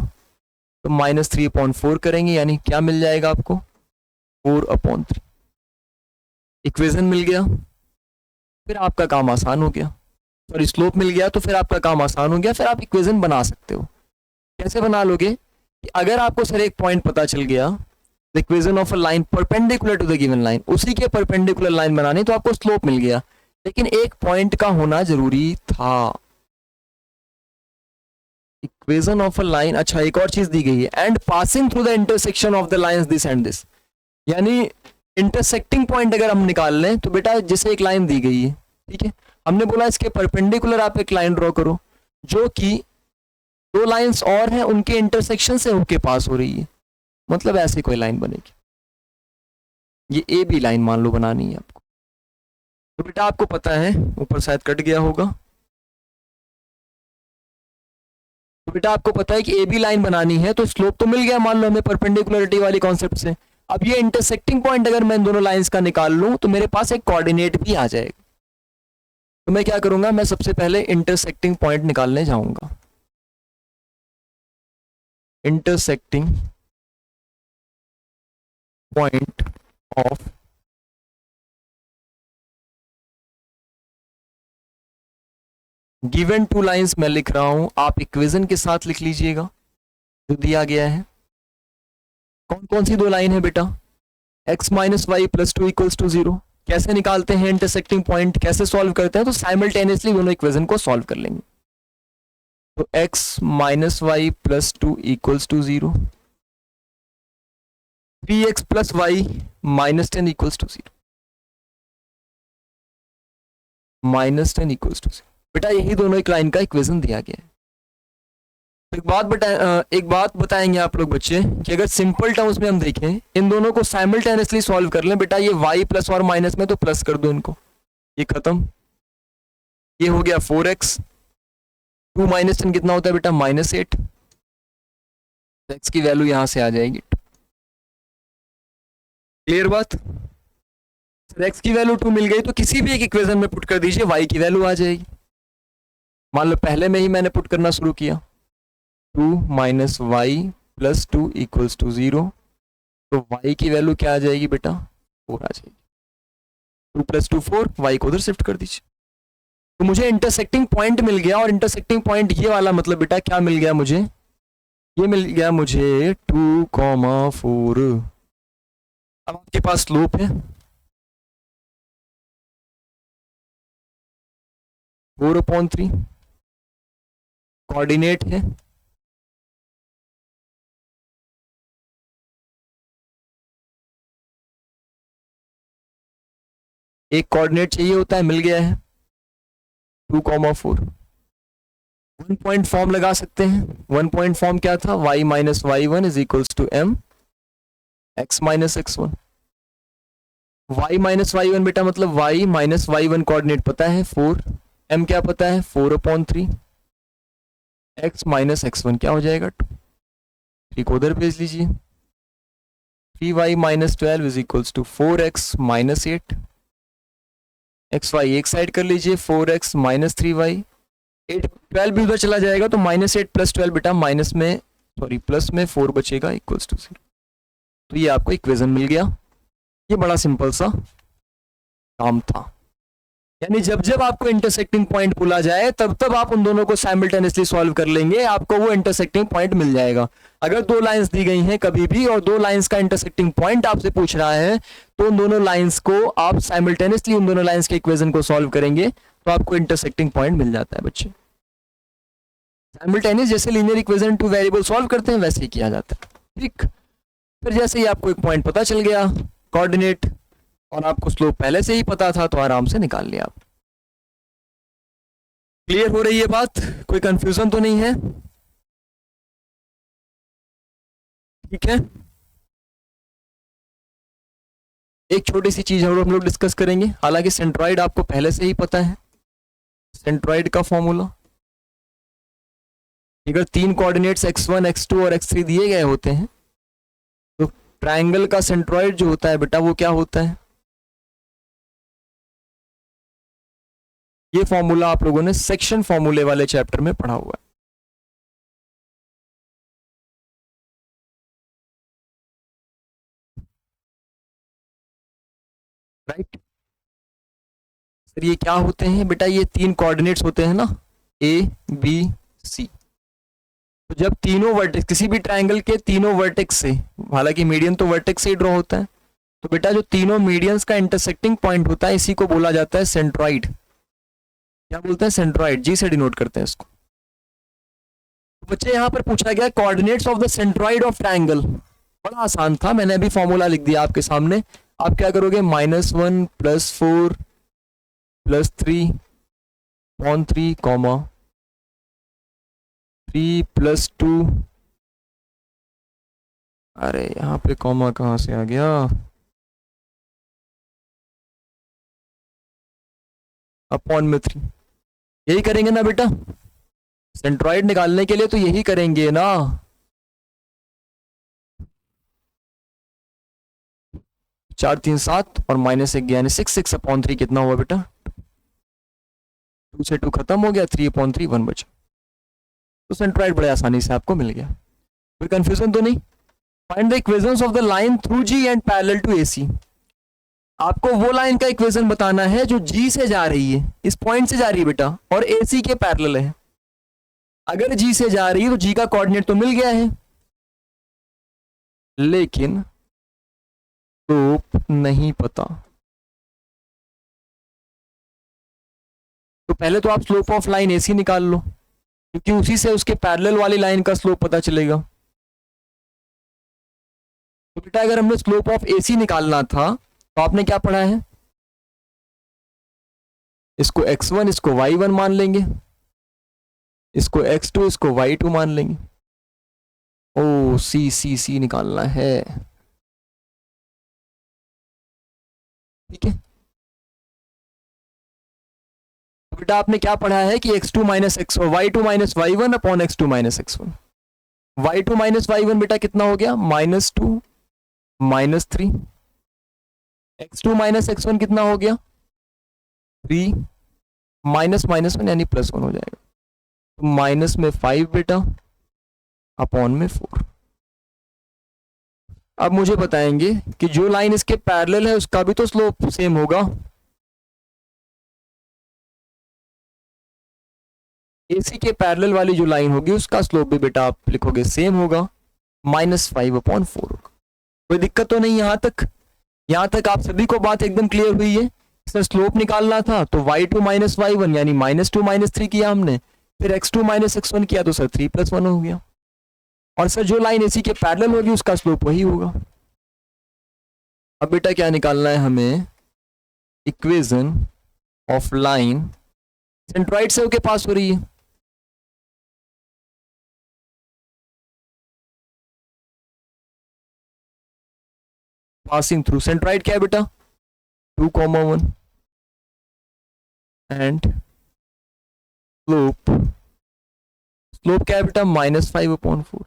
Speaker 1: तो -3/4 करेंगे, यानी क्या मिल जाएगा आपको, 4/3। इक्वेशन मिल गया, फिर आपका काम आसान हो गया, सॉरी स्लोप मिल गया तो फिर आपका काम आसान हो गया, फिर आप इक्वेशन बना सकते हो। कैसे बना लोगे कि अगर आपको सर एक पॉइंट पता चल गया, the equation of a line perpendicular to the given line, उसी के परपेंडिकुलर लाइन बनानी, तो आपको स्लोप मिल गया, लेकिन एक पॉइंट का होना जरूरी था। इक्वेशन ऑफ अ लाइन, अच्छा एक और चीज दी गई है, and passing through the intersection of the lines this and this, यानी इंटरसेक्टिंग पॉइंट अगर हम निकाल लें तो बेटा जैसे एक लाइन दी गई है, ठीक है, हमने बोला इसके परपेंडिकुलर आप एक लाइन ड्रॉ करो जो कि दो लाइंस और हैं उनके इंटरसेक्शन से होके पास हो रही है, मतलब ऐसे कोई लाइन बनेगी, ये ए बी लाइन मान लो बनानी है आपको, तो बेटा आपको पता है ऊपर शायद कट गया होगा, तो बेटा आपको पता है कि ए बी लाइन बनानी है, तो स्लोप तो मिल गया मान लो हमें परपेंडिकुलरिटी वाली कॉन्सेप्ट से। अब ये इंटरसेक्टिंग पॉइंट अगर मैं इन दोनों लाइंस का निकाल लूं तो मेरे पास एक कोऑर्डिनेट भी आ जाएगा, तो मैं क्या करूंगा, मैं सबसे पहले इंटरसेक्टिंग पॉइंट निकालने जाऊंगा। Intersecting point of given two lines मैं लिख रहा हूं, आप इक्वेशन के साथ लिख लीजिएगा जो दिया गया है। कौन कौन सी दो लाइन है बेटा, x - y + 2 = 0। कैसे निकालते हैं इंटरसेक्टिंग पॉइंट, कैसे सॉल्व करते हैं, तो साइमल्टेनियसली दोनों इक्वेशन को सॉल्व कर लेंगे। तो x - y + 2 = 0, 3x + y - 10 = 0, -10 = 0। बेटा यही दोनों एक लाइन का इक्वेशन दिया गया है। एक बात बताएंगे आप लोग बच्चे कि अगर सिंपल टर्म्स में हम देखें, इन दोनों को साइमल्टेनियसली सॉल्व कर लें, बेटा ये y प्लस और माइनस में तो प्लस कर दो इनको, ये खत्म, ये हो गया 4x, 2 - 10 कितना होता है बेटा -8, x की वैल्यू यहां से आ जाएगी। क्लियर बात, x की वैल्यू 2 मिल गई तो किसी भी एक इक्वेशन में पुट कर दीजिए, y की वैल्यू आ जाएगी। मान लो पहले में ही मैंने पुट करना शुरू किया, 2 - y + 2 = 0, तो y की वैल्यू क्या आ जाएगी बेटा 4 आ जाएगी, 2 + 2 4, y को उधर शिफ्ट कर दीजिए, तो मुझे इंटरसेक्टिंग पॉइंट मिल गया। और इंटरसेक्टिंग पॉइंट ये वाला मतलब बेटा क्या मिल गया मुझे, ये मिल गया मुझे 2, 4। अब आपके पास स्लोप है 4/3, कोऑर्डिनेट है एक कोऑर्डिनेट चाहिए होता है, मिल गया है 2, 4। 1 पॉइंट फॉर्म लगा सकते हैं, 1 पॉइंट फॉर्म क्या था, y - y1 = m x - x1। y - y1 बेटा मतलब y - y1 कोऑर्डिनेट पता है 4, m क्या पता है 4/3, x - x1 क्या हो जाएगा 2, 3 को उधर भेज लीजिए, 3y minus 12 is equals to 4x minus 8। X y एक साइड कर लीजिए, 4x माइनस 3y, 8 12 भी उधर चला जाएगा तो माइनस 8 प्लस 12 बेटा माइनस में सॉरी प्लस में 4 बचेगा इक्वल्स टू 0। तो ये आपको इक्वेशन मिल गया। ये बड़ा सिंपल सा काम था। यानी जब जब आपको इंटरसेक्टिंग पॉइंट बोला जाए तब तब आप उन दोनों को साइमल्टेनियसली सॉल्व कर लेंगे, आपको वो इंटरसेक्टिंग पॉइंट मिल जाएगा। अगर दो लाइंस दी गई हैं कभी भी और दो लाइंस का इंटरसेक्टिंग पॉइंट आपसे पूछ रहा है तो उन दोनों लाइंस को आप साइमल्टेनियसली उन दोनों लाइंस के इक्वेशन को सॉल्व करेंगे तो आपको इंटरसेक्टिंग पॉइंट मिल जाता है बच्चे। साइमल्टेनियस जैसे linear equation two variable solve करते हैं वैसे ही किया जाता है। ठीक, फिर जैसे ही आपको एक पॉइंट पता चल गया कोऑर्डिनेट और आपको स्लोप पहले से ही पता था तो आराम से निकाल लिया आप। क्लियर हो रही है बात? कोई कंफ्यूजन तो नहीं है? ठीक है, एक छोटी सी चीज और हम लोग डिस्कस करेंगे। हालांकि सेंट्रॉइड आपको पहले से ही पता है, सेंट्रॉइड का फॉर्मूला अगर तीन कोऑर्डिनेट्स x1 x2 और x3 दिए गए होते हैं तो ट्रायंगल का सेंट्रॉइड जो होता है बेटा वो क्या होता है? ये फॉर्मूला आप लोगों ने सेक्शन फॉर्मूले वाले चैप्टर में पढ़ा हुआ है। राइट सर, ये क्या होते हैं बेटा? ये तीन कोऑर्डिनेट्स होते हैं ना, ए बी सी। तो जब तीनों वर्टेक्स किसी भी ट्रायंगल के तीनों वर्टेक्स से, हालांकि मीडियन तो वर्टेक्स से ही ड्रॉ होता है, तो बेटा जो तीनों मीडियंस का इंटरसेक्टिंग पॉइंट होता है इसी को बोला जाता है सेंट्रॉइड। क्या बोलते हैं? सेंट्रॉइड। जी से डिनोट करते हैं इसको। तो बच्चे यहां पर पूछा गया coordinates of the centroid of triangle. बड़ा आसान था, मैंने अभी फॉर्मूला लिख दिया आपके सामने। आप क्या करोगे? -1 + 4 + 3/3 कॉमा 3 + 2, अरे यहाँ पे कॉमा कहाँ से आ गया? अपॉन में 3। यही करेंगे ना बेटा? सेंट्रॉइड निकालने के लिए तो यही करेंगे ना। 4 3 7 और -1 यानी 6/3 कितना हुआ बेटा? 2 से 2 खत्म हो गया, 3/3 1 बचा। तो सेंट्रॉइड बड़े आसानी से आपको मिल गया। कोई कंफ्यूजन तो नहीं? Find the equations of the line through G and parallel to AC. आपको वो लाइन का इक्वेशन बताना है जो जी से जा रही है, इस पॉइंट से जा रही है बेटा, और एसी के पैरेलल है। अगर जी से जा रही है तो जी का कोऑर्डिनेट तो मिल गया है, लेकिन स्लोप नहीं पता। तो पहले तो आप स्लोप ऑफ लाइन एसी निकाल लो, क्योंकि उसी से उसके पैरेलल वाली लाइन का स्लोप पता चलेगा। तो बेटा अगर हमने स्लोप ऑफ एसी निकालना था तो आपने क्या पढ़ा है? इसको x1 इसको y1 मान लेंगे, इसको x2 इसको y2 मान लेंगे। ओ सी सी सी निकालना है, ठीक है। तो बेटा आपने क्या पढ़ा है कि x2 minus x y2 minus y1 upon x2 minus x1। y2 minus y1 बेटा कितना हो गया? -2 -3। x2 माइनस x1 कितना हो गया? 3 -1 यानी +1 हो जाएगा। तो माइनस में 5 बेटा अपॉन में 4। अब मुझे बताएंगे कि जो लाइन इसके पैरेलल है उसका भी तो स्लोप सेम होगा। एसी के पैरेलल वाली जो लाइन होगी उसका स्लोप भी बेटा आप लिखोगे सेम होगा, -5/4 होगा। कोई दिक्कत तो नहीं यहां तक? यहां तक आप सभी को बात एकदम क्लियर हुई है? सर स्लोप निकालना था तो y2 माइनस y1 यानी -2 -3 किया हमने, फिर x2 माइनस x1 किया तो सर 3 + 1 हो गया। और सर जो लाइन एसी के पैरेलल होगी उसका स्लोप वही होगा। अब बेटा क्या निकालना है हमें? इक्वेशन ऑफ लाइन सेंट्रॉइड से होके पास हो रही है। पासिंग थ्रू सेंट्रॉइड क्या है बेटा? 2,1 एंड स्लोप क्या है बेटा? -5/4।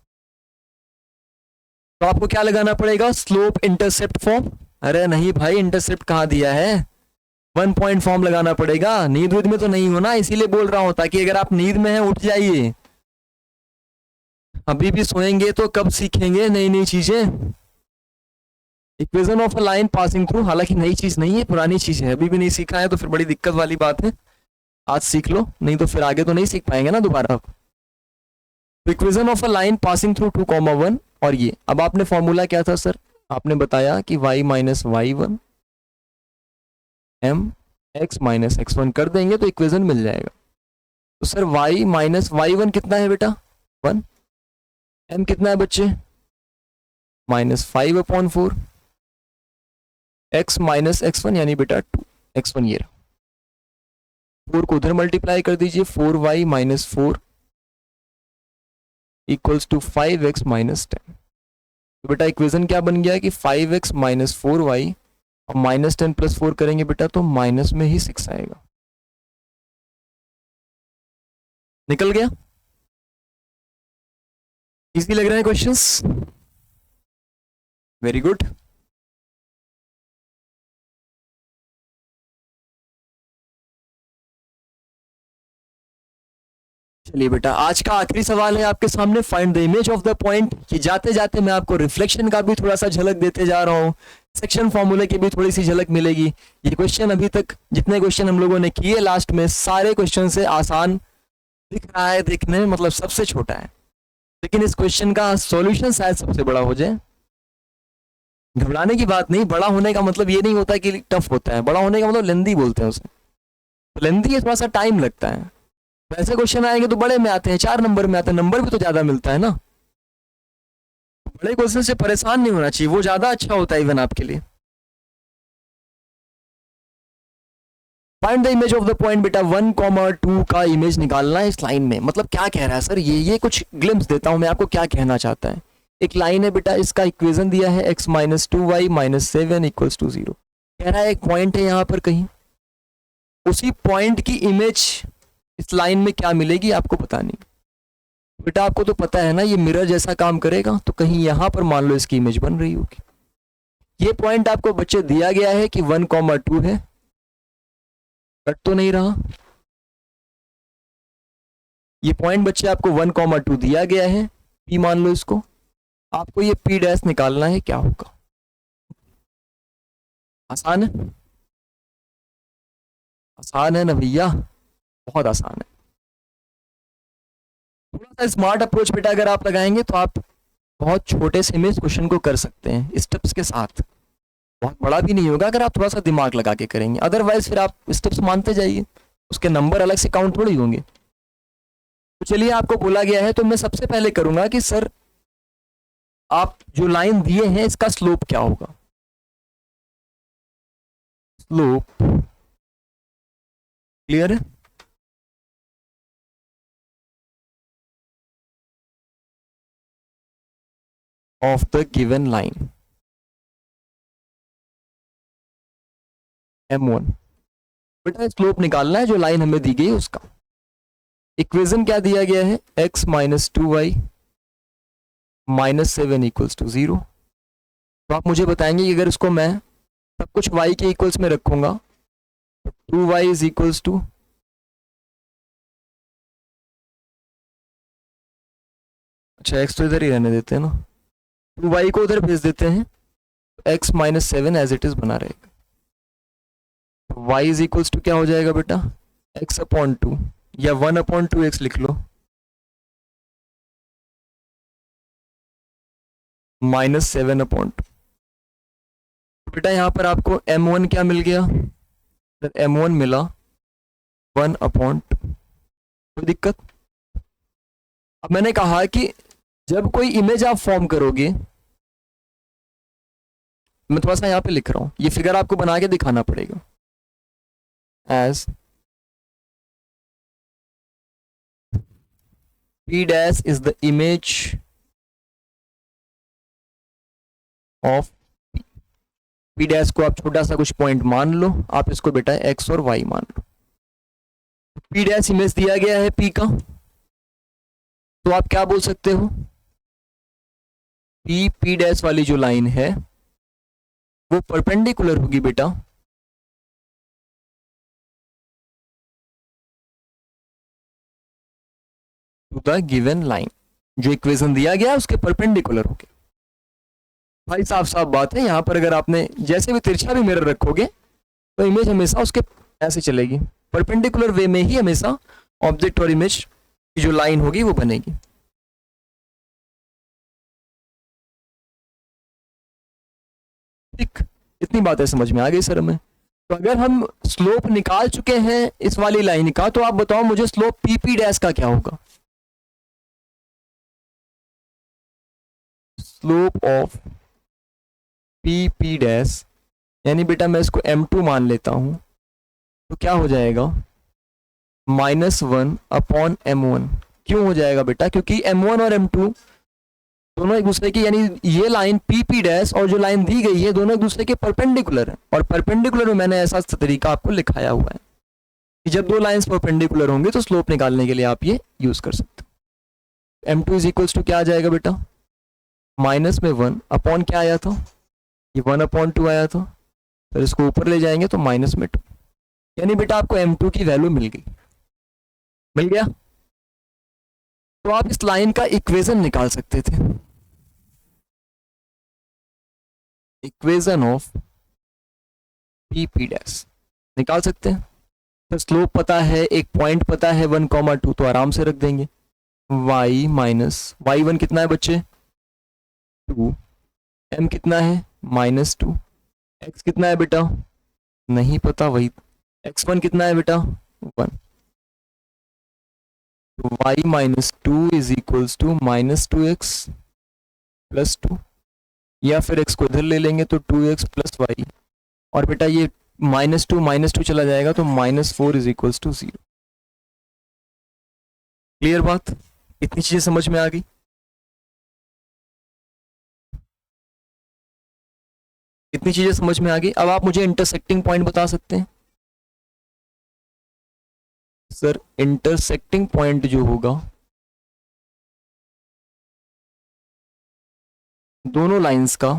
Speaker 1: तो आपको क्या लगाना पड़ेगा, स्लोप इंटरसेप्ट फॉर्म। अरे नहीं भाई, इंटरसेप्ट कहाँ दिया है, 1 पॉइंट फॉर्म लगाना पड़ेगा। नींद वीद में तो नहीं हो ना, इसीलिए बोल रहा हूं, ताकि अगर आप नींद में हैं उठ जाइए। अभी भी सोएंगे तो कब सीखेंगे नई नई चीजें। Equation of a line passing through, हालांकि नई चीज नहीं है, पुरानी चीज है, अभी भी नहीं सीखा है तो फिर बड़ी दिक्कत वाली बात है। आज सीख लो, नहीं तो फिर आगे तो नहीं सीख पाएंगे ना दोबारा। Equation of a line passing through 2,1, और ये अब आपने फॉर्मूला क्या था सर, आपने बताया कि y minus y one M x minus x one कर देंगे तो इक्वेशन मिल जाएगा। तो sir y minus y one कितना है बेटा, 1, m कितना है बच्चे, -5/4, x माइनस एक्स वन यानी बेटा 2x1, ये 4 को उधर मल्टीप्लाई कर दीजिए, 4y minus 4 equals to 5x minus 10। तो बेटा इक्वेशन क्या बन गया कि 5x माइनस 4y और -10 + 4 करेंगे बेटा तो माइनस में ही 6 आएगा। निकल गया, इजी लग रहे हैं क्वेश्चंस, वेरी गुड। चलिए बेटा, आज का आखिरी सवाल है आपके सामने, find the image of the point. कि जाते जाते मैं आपको रिफ्लेक्शन का भी थोड़ा सा झलक देते जा रहा हूँ, सेक्शन फॉर्मूले की भी थोड़ी सी झलक मिलेगी। ये क्वेश्चन अभी तक जितने क्वेश्चन हम लोगों ने किए लास्ट में, सारे क्वेश्चन से आसान दिख रहा है देखने में, मतलब सबसे छोटा है, लेकिन इस क्वेश्चन का सॉल्यूशन शायद सबसे बड़ा हो जाए। घबराने की बात नहीं, बड़ा होने का मतलब ये नहीं होता कि टफ होता है, बड़ा होने का मतलब लेंदी बोलते हैं उसे, लेंदी है, थोड़ा सा टाइम लगता है। वैसे क्वेश्चन आएंगे तो बड़े में आते हैं, 4 नंबर में आते हैं, नंबर भी तो ज्यादा मिलता है ना। बड़े क्वेश्चन से परेशान नहीं होना चाहिए, वो ज्यादा अच्छा होता है इवन आपके लिए। Find the image of the point बेटा, 1,2 का इमेज निकालना है इस लाइन में। मतलब क्या कह रहा है सर, ये कुछ ग्लिम्स देता हूं मैं आपको, क्या कहना चाहता है। एक लाइन है बेटा, इसका इक्वेशन दिया है x minus 2y minus 7 equals to 0। कह रहा है एक पॉइंट है यहाँ पर कहीं, उसी पॉइंट की इमेज इस लाइन में क्या मिलेगी आपको पता नहीं। बेटा आपको तो पता है ना, ये मिरर जैसा काम करेगा, तो कहीं यहां पर मान लो इसकी इमेज बन रही होगी। ये पॉइंट आपको बच्चे दिया गया है कि 1,2 है, कट तो नहीं रहा। ये पॉइंट बच्चे आपको 1,2 दिया गया है, P मान लो इसको, आपको ये P डैश निकालना है, क्या होगा। आसान है, आसान है ना भैया, बहुत आसान है। थोड़ा सा स्मार्ट अप्रोच बेटा अगर आप लगाएंगे तो आप बहुत छोटे से में इस क्वेश्चन को कर सकते हैं स्टेप्स के साथ। बहुत बड़ा भी नहीं होगा अगर आप थोड़ा सा दिमाग लगा के करेंगे, अदरवाइज फिर आप स्टेप्स मानते जाइए, उसके नंबर अलग से काउंट थोड़ी होंगे। तो चलिए, आपको बोला गया है तो मैं सबसे पहले करूंगा कि सर आप जो लाइन दिए हैं इसका स्लोप क्या होगा। स्लोप क्लियर है, of the given line m1। बेटा स्लोप निकालना है जो लाइन हमें दी गई उसका। इक्वेशन क्या दिया गया है, x minus 2y minus 7 equals to 0। तो आप मुझे बताएंगे कि अगर इसको मैं सब कुछ y के इक्वल्स में रखूंगा तो 2y इज इक्वल्स टू, अच्छा x तो इधर ही रहने देते हैं ना, 2y को उधर भेज देते हैं, x minus 7 as it is बना रहेगा। y इज इक्वल्स टू क्या हो जाएगा बेटा, x/2 या 1/2x लिख लो, -7/2। बेटा यहां पर आपको m1 क्या मिल गया, m1 मिला 1/2। कोई दिक्कत। अब मैंने कहा कि जब कोई इमेज आप फॉर्म करोगे, मैं थोड़ा सा यहां पे लिख रहा हूं, ये फिगर आपको बना के दिखाना पड़ेगा। As P dash is the image of P। P dash को आप छोटा सा कुछ पॉइंट मान लो, आप इसको बेटा x और y मान लो। P dash इमेज दिया गया है P का, तो आप क्या बोल सकते हो, पी पी डैश वाली जो लाइन है वो परपेंडिकुलर होगी बेटा टू द गिवन लाइन, जो इक्वेशन दिया गया उसके परपेंडिकुलर होगी। भाई साफ साफ बात है, यहाँ पर अगर आपने जैसे भी तिरछा भी मिरर रखोगे तो इमेज हमेशा उसके ऐसे चलेगी, परपेंडिकुलर वे में ही हमेशा ऑब्जेक्ट और इमेज की जो लाइन होगी वो बनेगी। ठीक, इतनी बातें समझ में आ गई सर हमें। तो अगर हम स्लोप निकाल चुके हैं इस वाली लाइन का, तो आप बताओ मुझे स्लोप पी पी डैश का क्या होगा। Slope of P P dash, यानी बेटा मैं इसको m2 मान लेता हूं, तो क्या हो जाएगा -1/m1। क्यों हो जाएगा बेटा, क्योंकि m1 और m2 दोनों एक दूसरे की, यानी ये लाइन पी पी डैश और जो लाइन दी गई है दोनों एक दूसरे के परपेंडिकुलर है। और परपेंडिकुलर में मैंने ऐसा तरीका आपको लिखाया हुआ है कि जब दो लाइंस परपेंडिकुलर होंगे तो स्लोप निकालने के लिए आप ये यूज कर सकते हो। m2 इज इक्वल्स टू क्या आ जाएगा बेटा, माइनस में 1 अपॉन क्या आया था, ये 1/2 आया था, फिर इसको ऊपर ले जाएंगे तो माइनस में 2, यानी बेटा आपको m2 की वैल्यू मिल गई, मिल गया। तो आप इस लाइन का इक्वेशन निकाल सकते थे, equation of P P dash निकाल सकते हैं। तो स्लोप पता है, एक पॉइंट पता है 1,2, तो आराम से रख देंगे y माइनस y1 कितना है बच्चे 2, m कितना है -2, x कितना है बेटा नहीं पता, वही x1 कितना है बेटा 1, तो y -2 is equals to -2x plus 2, या फिर x को इधर ले लेंगे तो 2x प्लस वाई, और बेटा ये -2 चला जाएगा तो -4 इज इक्वल्स टू 0। क्लियर बात, इतनी चीजें समझ में आ गई। इतनी चीजें समझ में आ गई। अब आप मुझे इंटरसेक्टिंग पॉइंट बता सकते हैं सर। इंटरसेक्टिंग पॉइंट जो होगा दोनों लाइंस का,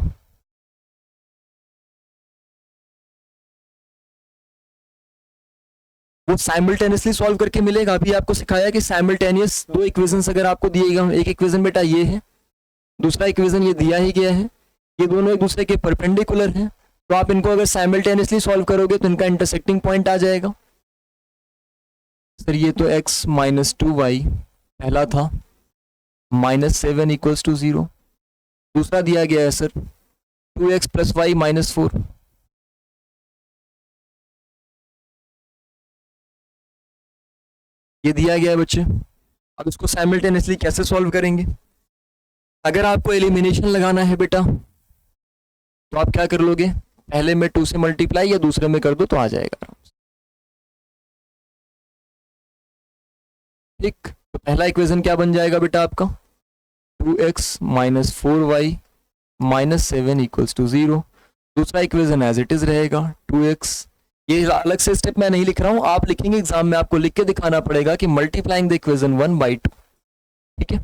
Speaker 1: वो साइमल्टेनियसली सॉल्व करके मिलेगा। अभी आपको सिखाया कि साइमल्टेनियस दो इक्वेशंस अगर आपको दिए गए, एक इक्वेशन बेटा ये है, दूसरा इक्वेशन ये दिया ही गया है, ये दोनों एक दूसरे के परपेंडिकुलर हैं, तो आप इनको अगर साइमल्टेनियसली सॉल्व करोगे तो इनका इंटरसेक्टिंग पॉइंट आ जाएगा। सर ये तो x -2y पहला था, -7 इक्वल्स टू 0, दूसरा दिया गया है सर 2x प्लस वाई -4, ये दिया गया है बच्चे। अब इसको साइमल्टेनियसली कैसे सॉल्व करेंगे। अगर आपको एलिमिनेशन लगाना है बेटा तो आप क्या कर लोगे, पहले में 2 से मल्टीप्लाई या दूसरे में कर दो तो आ जाएगा। ठीक, तो पहला इक्वेशन क्या बन जाएगा बेटा आपका 2x -4y -7 इक्वल्स टू 0। दूसरा इक्वेशन एज इट इज रहेगा 2x, ये अलग से स्टेप मैं नहीं लिख रहा हूं, आप लिखेंगे एग्जाम में, आपको लिख के दिखाना पड़ेगा कि मल्टीप्लाइंग द इक्वेशन 1/2, ठीक है,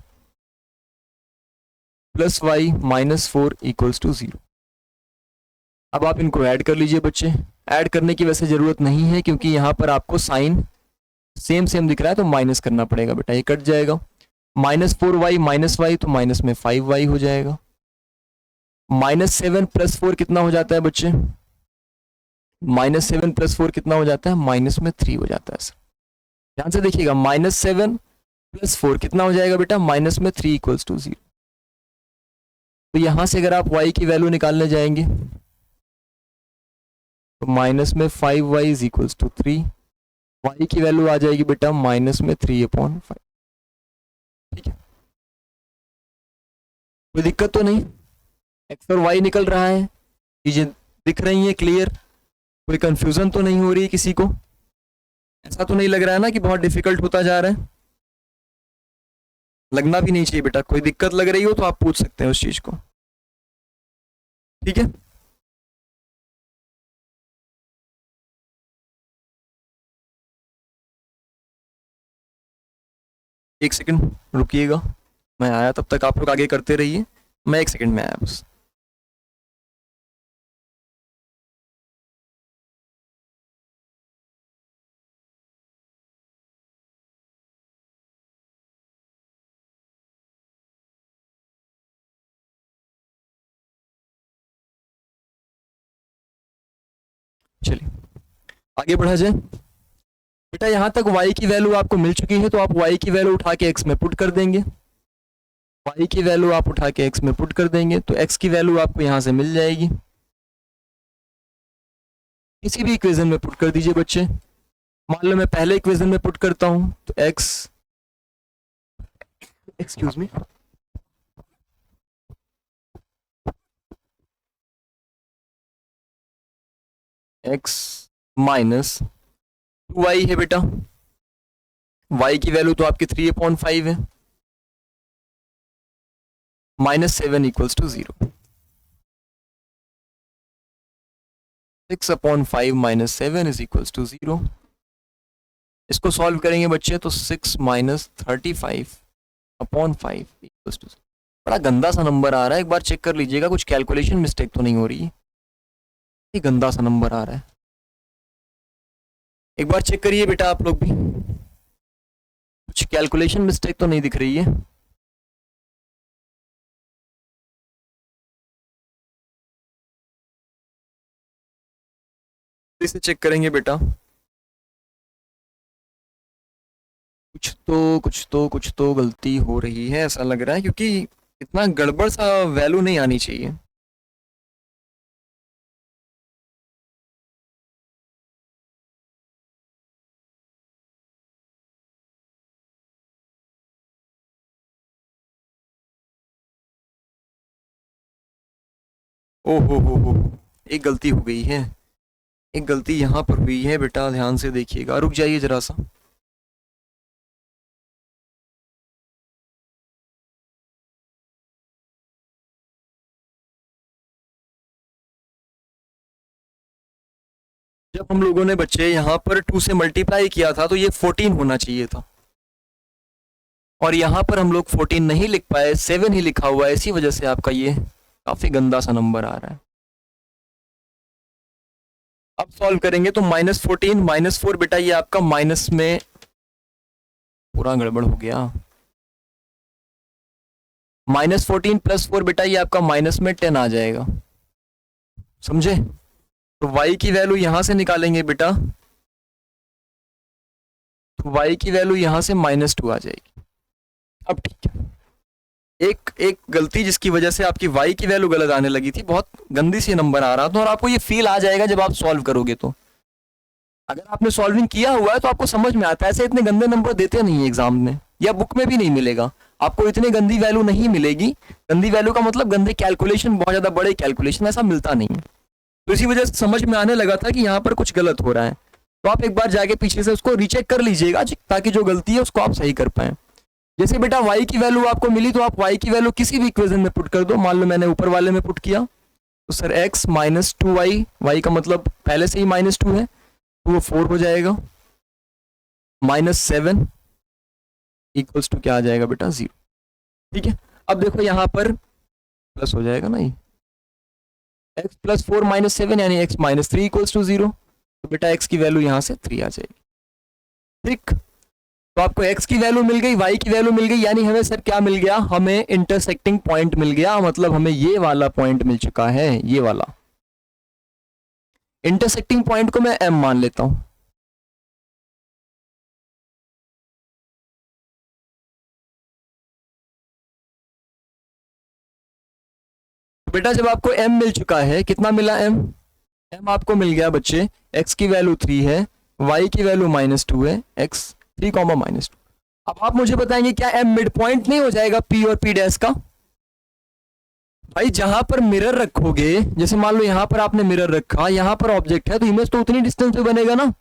Speaker 1: प्लस y -4 इक्वल्स टू 0। अब आप इनको ऐड कर लीजिए बच्चे। ऐड करने की वैसे जरूरत नहीं है क्योंकि यहां पर आपको साइन सेम दिख रहा है तो माइनस करना पड़ेगा बेटा, ये कट जाएगा, -4y -y तो माइनस में 5y हो जाएगा, -7 + 4 कितना हो जाता है बच्चे, -7 + 4 कितना हो जाता है -3 हो जाता है सर। ध्यान से देखिएगा, -7 + 4 कितना हो जाएगा बेटा -3 इक्वल्स टू 0। तो यहां से अगर आप y की वैल्यू निकालने जाएंगे तो -5y is equals to 3, y की वैल्यू आ जाएगी बेटा -3/5, ठीक है। कोई दिक्कत तो नहीं, x और y निकल रहा है, चीजें दिख रही हैं क्लियर, कोई कंफ्यूजन तो नहीं हो रही है किसी को, ऐसा तो नहीं लग रहा है ना कि बहुत डिफिकल्ट होता जा रहा है, लगना भी नहीं चाहिए बेटा। कोई दिक्कत लग रही हो तो आप पूछ सकते हैं उस चीज को, ठीक है। एक सेकंड रुकिएगा, मैं आया तब तक आप लोग आगे करते रहिए। मैं 1 सेकंड में आया बस। चलिए आगे बढ़ा जाए। बेटा यहाँ तक y की वैल्यू आपको मिल चुकी है, तो आप y की वैल्यू उठा के x में पुट कर देंगे। y की वैल्यू आप उठा के x में पुट कर देंगे तो x की वैल्यू आपको यहाँ से मिल जाएगी। किसी भी इक्वेशन में पुट कर दीजिए बच्चे। मान लो मैं पहले इक्वेशन में पुट करता हूँ तो x, excuse me, x minus 2y है बेटा। y की वैल्यू तो आपकी 3/5 है, -7 equals to 0। 6/5 minus 7 is equals to 0। इसको सॉल्व करेंगे बच्चे तो 6 माइनस 35/5 इक्वल्स टू, बड़ा गंदा सा नंबर आ रहा है, एक बार चेक कर लीजिएगा कुछ कैलकुलेशन मिस्टेक तो नहीं हो रही है। ये गंदा सा नंबर आ रहा है, एक बार चेक करिए बेटा आप लोग भी, कुछ कैलकुलेशन मिस्टेक तो नहीं दिख रही है। इसे चेक करेंगे बेटा, कुछ तो गलती हो रही है ऐसा लग रहा है, क्योंकि इतना गड़बड़ सा वैल्यू नहीं आनी चाहिए। ओ हो, एक गलती हो गई है, एक गलती यहाँ पर हुई है बेटा, ध्यान से देखिएगा, रुक जाइए जरा सा। जब हम लोगों ने बच्चे यहाँ पर 2 से मल्टीप्लाई किया था तो ये 14 होना चाहिए था, और यहाँ पर हम लोग 14 नहीं लिख पाए, 7 ही लिखा हुआ है, इसी वजह से आपका ये काफी गंदा सा नंबर आ रहा है। अब सॉल्व करेंगे तो -14 -4 बेटा ये आपका माइनस में, पूरा गड़बड़ हो गया। -14 + 4 बेटा ये आपका माइनस में 10 आ जाएगा, समझे? तो y की वैल्यू यहां से निकालेंगे बेटा, तो y की वैल्यू यहां से -2 आ जाएगी। अब ठीक है, एक एक गलती जिसकी वजह से आपकी y की वैल्यू गलत आने लगी थी, बहुत गंदी सी नंबर आ रहा था, और आपको ये फील आ जाएगा जब आप सॉल्व करोगे। तो अगर आपने सॉल्विंग किया हुआ है तो आपको समझ में आता है, ऐसे इतने गंदे नंबर देते नहीं है एग्जाम में, या बुक में भी नहीं मिलेगा आपको, इतनी गंदी वैल्यू नहीं मिलेगी। गंदी वैल्यू का मतलब गंदे कैलकुलेशन, बहुत ज्यादा बड़े कैलकुलेशन, ऐसा मिलता नहीं है। तो इसी वजह से समझ में आने लगा था कि यहाँ पर कुछ गलत हो रहा है, तो आप एक बार जाके पीछे से उसको रीचेक कर लीजिएगा, ताकि जो गलती है उसको आप सही कर पाए। जैसे बेटा y की वैल्यू आपको मिली तो आप y की वैल्यू किसी भी इक्वेशन में पुट कर दो। मान लो मैंने ऊपर वाले में पुट किया तो sir x minus 2y, y का मतलब पहले से ही -2 है तो वो 4 हो जाएगा, -7 इक्वल्स टू क्या आ जाएगा बेटा 0। ठीक है, अब देखो यहाँ पर प्लस हो जाएगा ना, ये x + 4 - 7 यानी x - 3 इक्वल्स टू 0, तो बेटा x की वैल्यू यहाँ से 3 आ जाएगी। ठीक, तो आपको x की वैल्यू मिल गई, y की वैल्यू मिल गई, यानी हमें सर क्या मिल गया, हमें इंटरसेक्टिंग पॉइंट मिल गया, मतलब हमें ये वाला पॉइंट मिल चुका है, ये वाला इंटरसेक्टिंग पॉइंट को मैं m मान लेता हूं। तो बेटा जब आपको m मिल चुका है, कितना मिला m आपको मिल गया बच्चे, x की वैल्यू 3 है, y की वैल्यू -2 है, x 3, -2। अब आप मुझे बताएंगे क्या m मिड पॉइंट नहीं हो जाएगा p और p डैश का? भाई जहां पर मिरर रखोगे, जैसे मान लो यहां पर आपने मिरर रखा, यहां पर ऑब्जेक्ट है, तो इमेज तो उतनी डिस्टेंस पे बनेगा ना,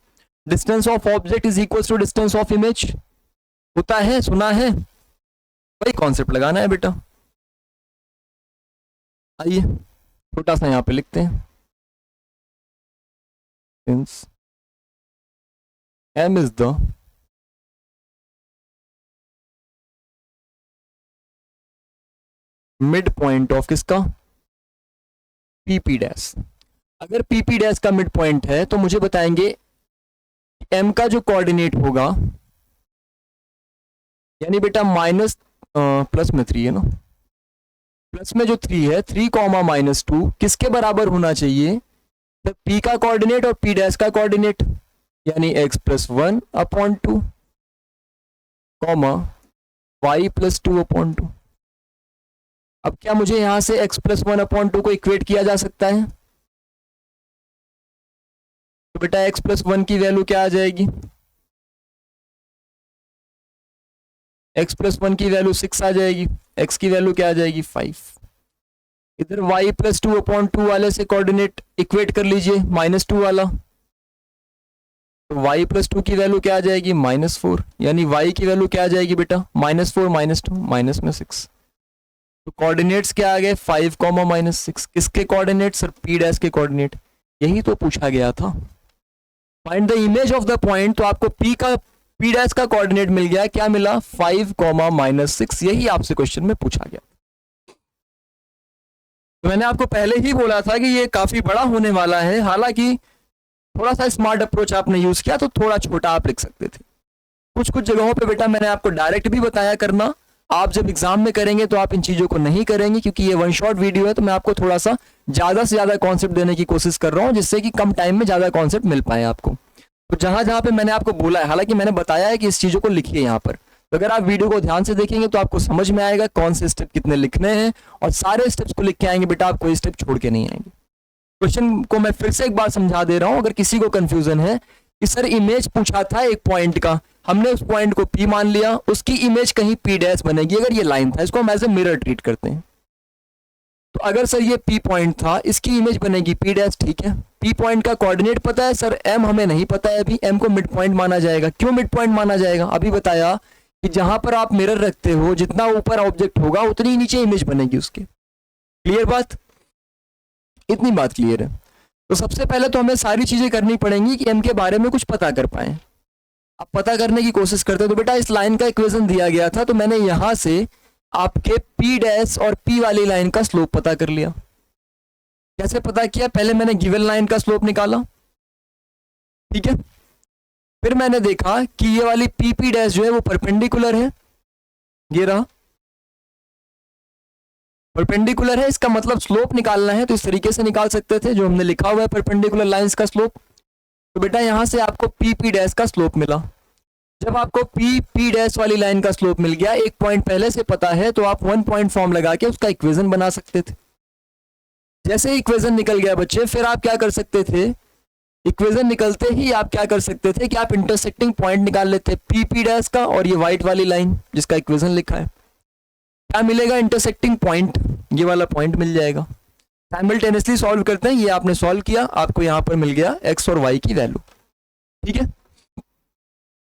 Speaker 1: distance of object is equal to distance of image, होता है, सुना है? वही कॉन्सेप्ट लगाना है बेटा। आइए छोटा सा यहाँ पे लिखते हैं, since m is the mid point of किसका, पीपी डैश। अगर पीपी डैश का मिड पॉइंट है तो मुझे बताएंगे एम का जो कोऑर्डिनेट होगा, यानी बेटा माइनस प्लस में 3 है ना, प्लस में जो 3 है 3 कॉमा माइनस 2 किसके बराबर होना चाहिए, तो पी का कोऑर्डिनेट और पी डैश का कोऑर्डिनेट, यानी x plus 1/2 comma y plus 2/2। अब क्या मुझे यहां से x प्लस 1/2 को इक्वेट किया जा सकता है, तो बेटा x प्लस 1 की वैल्यू क्या आ जाएगी, x प्लस 1 की वैल्यू 6 आ जाएगी, x की वैल्यू क्या आ जाएगी 5। इधर y प्लस 2/2 वाले से कोऑर्डिनेट इक्वेट कर लीजिए -2 वाला, तो y प्लस 2 की वैल्यू क्या आ जाएगी -4, यानी y की वैल्यू क्या आ जाएगी बेटा -4 -2 माइनस में 6। तो कोऑर्डिनेट्स क्या आ गए 5 कॉमा -6, किसके कोऑर्डिनेट सर, p डैश के कोऑर्डिनेट, यही तो पूछा गया था। Find the image of the point, तो आपको p डैश का कोऑर्डिनेट मिल गया, क्या मिला 5 कॉमा -6, यही आपसे क्वेश्चन में पूछा गया। तो मैंने आपको पहले ही बोला था कि ये काफी बड़ा होने वाला है, हालांकि थोड़ा सा स्मार्ट अप्रोच आपने यूज किया तो थोड़ा छोटा आप लिख सकते थे। कुछ कुछ जगहों पे बेटा मैंने आपको डायरेक्ट भी बताया करना, आप जब एग्जाम में करेंगे तो आप इन चीजों को नहीं करेंगे, क्योंकि ये वन शॉट वीडियो है, तो मैं आपको थोड़ा सा ज्यादा से ज्यादा कॉन्सेप्ट देने की कोशिश कर रहा हूँ, जिससे कि कम टाइम में ज्यादा कॉन्सेप्ट मिल पाए आपको। तो जहां जहां पे मैंने आपको बोला है, हालांकि मैंने बताया है कि इस चीजों को लिखिए यहाँ पर, तो अगर आप वीडियो को ध्यान से देखेंगे तो आपको समझ में आएगा कौन से स्टेप कितने लिखने हैं, और सारे स्टेप्स को लिख के आएंगे बेटा, आप कोई स्टेप छोड़ के नहीं आएंगे। क्वेश्चन को मैं फिर से एक बार समझा दे रहा हूं, अगर किसी को कंफ्यूजन है कि सर इमेज पूछा था एक पॉइंट का, हमने उस पॉइंट को P मान लिया, उसकी इमेज कहीं P डैश बनेगी, अगर ये लाइन था, इसको हम एज ए मिरर ट्रीट करते हैं। तो अगर सर ये P पॉइंट था, इसकी इमेज बनेगी P डैश, ठीक है। P पॉइंट का कोऑर्डिनेट पता है सर, M हमें नहीं पता है अभी, M को मिड पॉइंट माना जाएगा। क्यों मिड पॉइंट माना जाएगा, अभी बताया कि जहां पर आप मिरर रखते हो, जितना ऊपर ऑब्जेक्ट होगा उतनी ही नीचे इमेज बनेगी उसकी। क्लियर बात, इतनी बात क्लियर है। तो सबसे पहले तो हमें सारी चीजें करनी पड़ेंगी कि M के बारे में कुछ पता कर पाए। अब पता करने की कोशिश करते हैं, तो बेटा इस लाइन का इक्वेशन दिया गया था, तो मैंने यहां से आपके P डैश और P वाली लाइन का स्लोप पता कर लिया। कैसे पता किया, पहले मैंने गिवन लाइन का स्लोप निकाला, ठीक है। फिर मैंने देखा कि ये वाली P डैश जो है वो परपेंडिकुलर है, ये रहा परपेंडिकुलर है, इसका मतलब स्लोप निकालना है तो इस तरीके से निकाल सकते थे, जो हमने लिखा हुआ है परपेंडिकुलर लाइंस का स्लोप। तो बेटा यहां से आपको P डैश का स्लोप मिला। जब आपको P डैश वाली लाइन का स्लोप मिल गया, एक पॉइंट पहले से पता है, तो आप 1 पॉइंट फॉर्म लगा के उसका इक्वेशन बना सकते थे। जैसे इक्वेशन निकल गया बच्चे, फिर आप क्या कर सकते थे, इक्वेशन निकलते ही आप क्या कर सकते थे कि आप इंटरसेक्टिंग पॉइंट निकाल लेते, P डैश का और ये व्हाइट वाली लाइन जिसका इक्वेशन लिखा है, क्या मिलेगा इंटरसेक्टिंग पॉइंट, ये वाला पॉइंट मिल जाएगा। साइमल्टेनियसली सॉल्व करते हैं, ये आपने सॉल्व किया, आपको यहां पर मिल गया x और y की वैल्यू, ठीक है।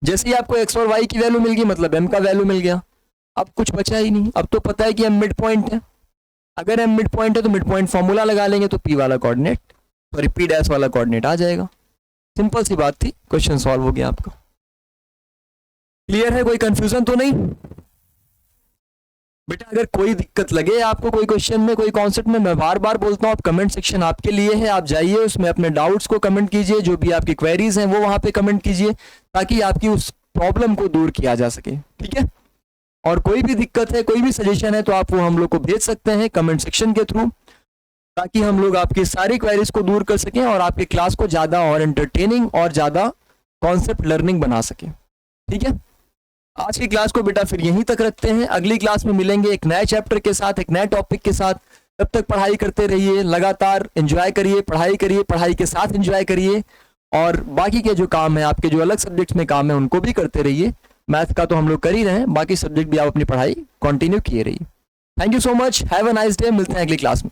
Speaker 1: जैसे ही आपको x और y की वैल्यू मिल गई, मतलब m का वैल्यू मिल गया। अब कुछ बचा ही नहीं, अब तो पता है कि m मिड पॉइंट है, अगर m मिड पॉइंट है तो मिड पॉइंट फॉर्मूला लगा लेंगे, तो p वाला कोऑर्डिनेट, सॉरी P डैश वाला कोऑर्डिनेट आ जाएगा। सिंपल सी बात थी, क्वेश्चन सॉल्व हो गया आपका। क्लियर है, कोई कंफ्यूजन तो नहीं बेटा? अगर कोई दिक्कत लगे आपको कोई क्वेश्चन में, कोई कॉन्सेप्ट में, मैं बार बार बोलता हूँ, आप कमेंट सेक्शन आपके लिए है, आप जाइए उसमें अपने डाउट्स को कमेंट कीजिए, जो भी आपकी क्वेरीज हैं वो वहां पे कमेंट कीजिए, ताकि आपकी उस प्रॉब्लम को दूर किया जा सके, ठीक है। और कोई भी दिक्कत है, कोई भी सजेशन है, तो आप वो हम लोग को भेज सकते हैं कमेंट सेक्शन के थ्रू, ताकि हम लोग आपकी सारी क्वेरीज को दूर कर सकें और आपकी क्लास को ज्यादा और एंटरटेनिंग और ज्यादा कॉन्सेप्ट लर्निंग बना सके, ठीक है। आज की क्लास को बेटा फिर यहीं तक रखते हैं, अगली क्लास में मिलेंगे एक नए चैप्टर के साथ, एक नए टॉपिक के साथ। तब तक पढ़ाई करते रहिए, लगातार एंजॉय करिए, पढ़ाई के साथ एंजॉय करिए, और बाकी के जो काम है, आपके जो अलग सब्जेक्ट्स में काम है, उनको भी करते रहिए। मैथ का तो हम लोग कर ही रहे हैं, बाकी सब्जेक्ट भी आप अपनी पढ़ाई कंटिन्यू किए रहिए। Thank you so much, have a nice day, मिलते हैं अगली क्लास में।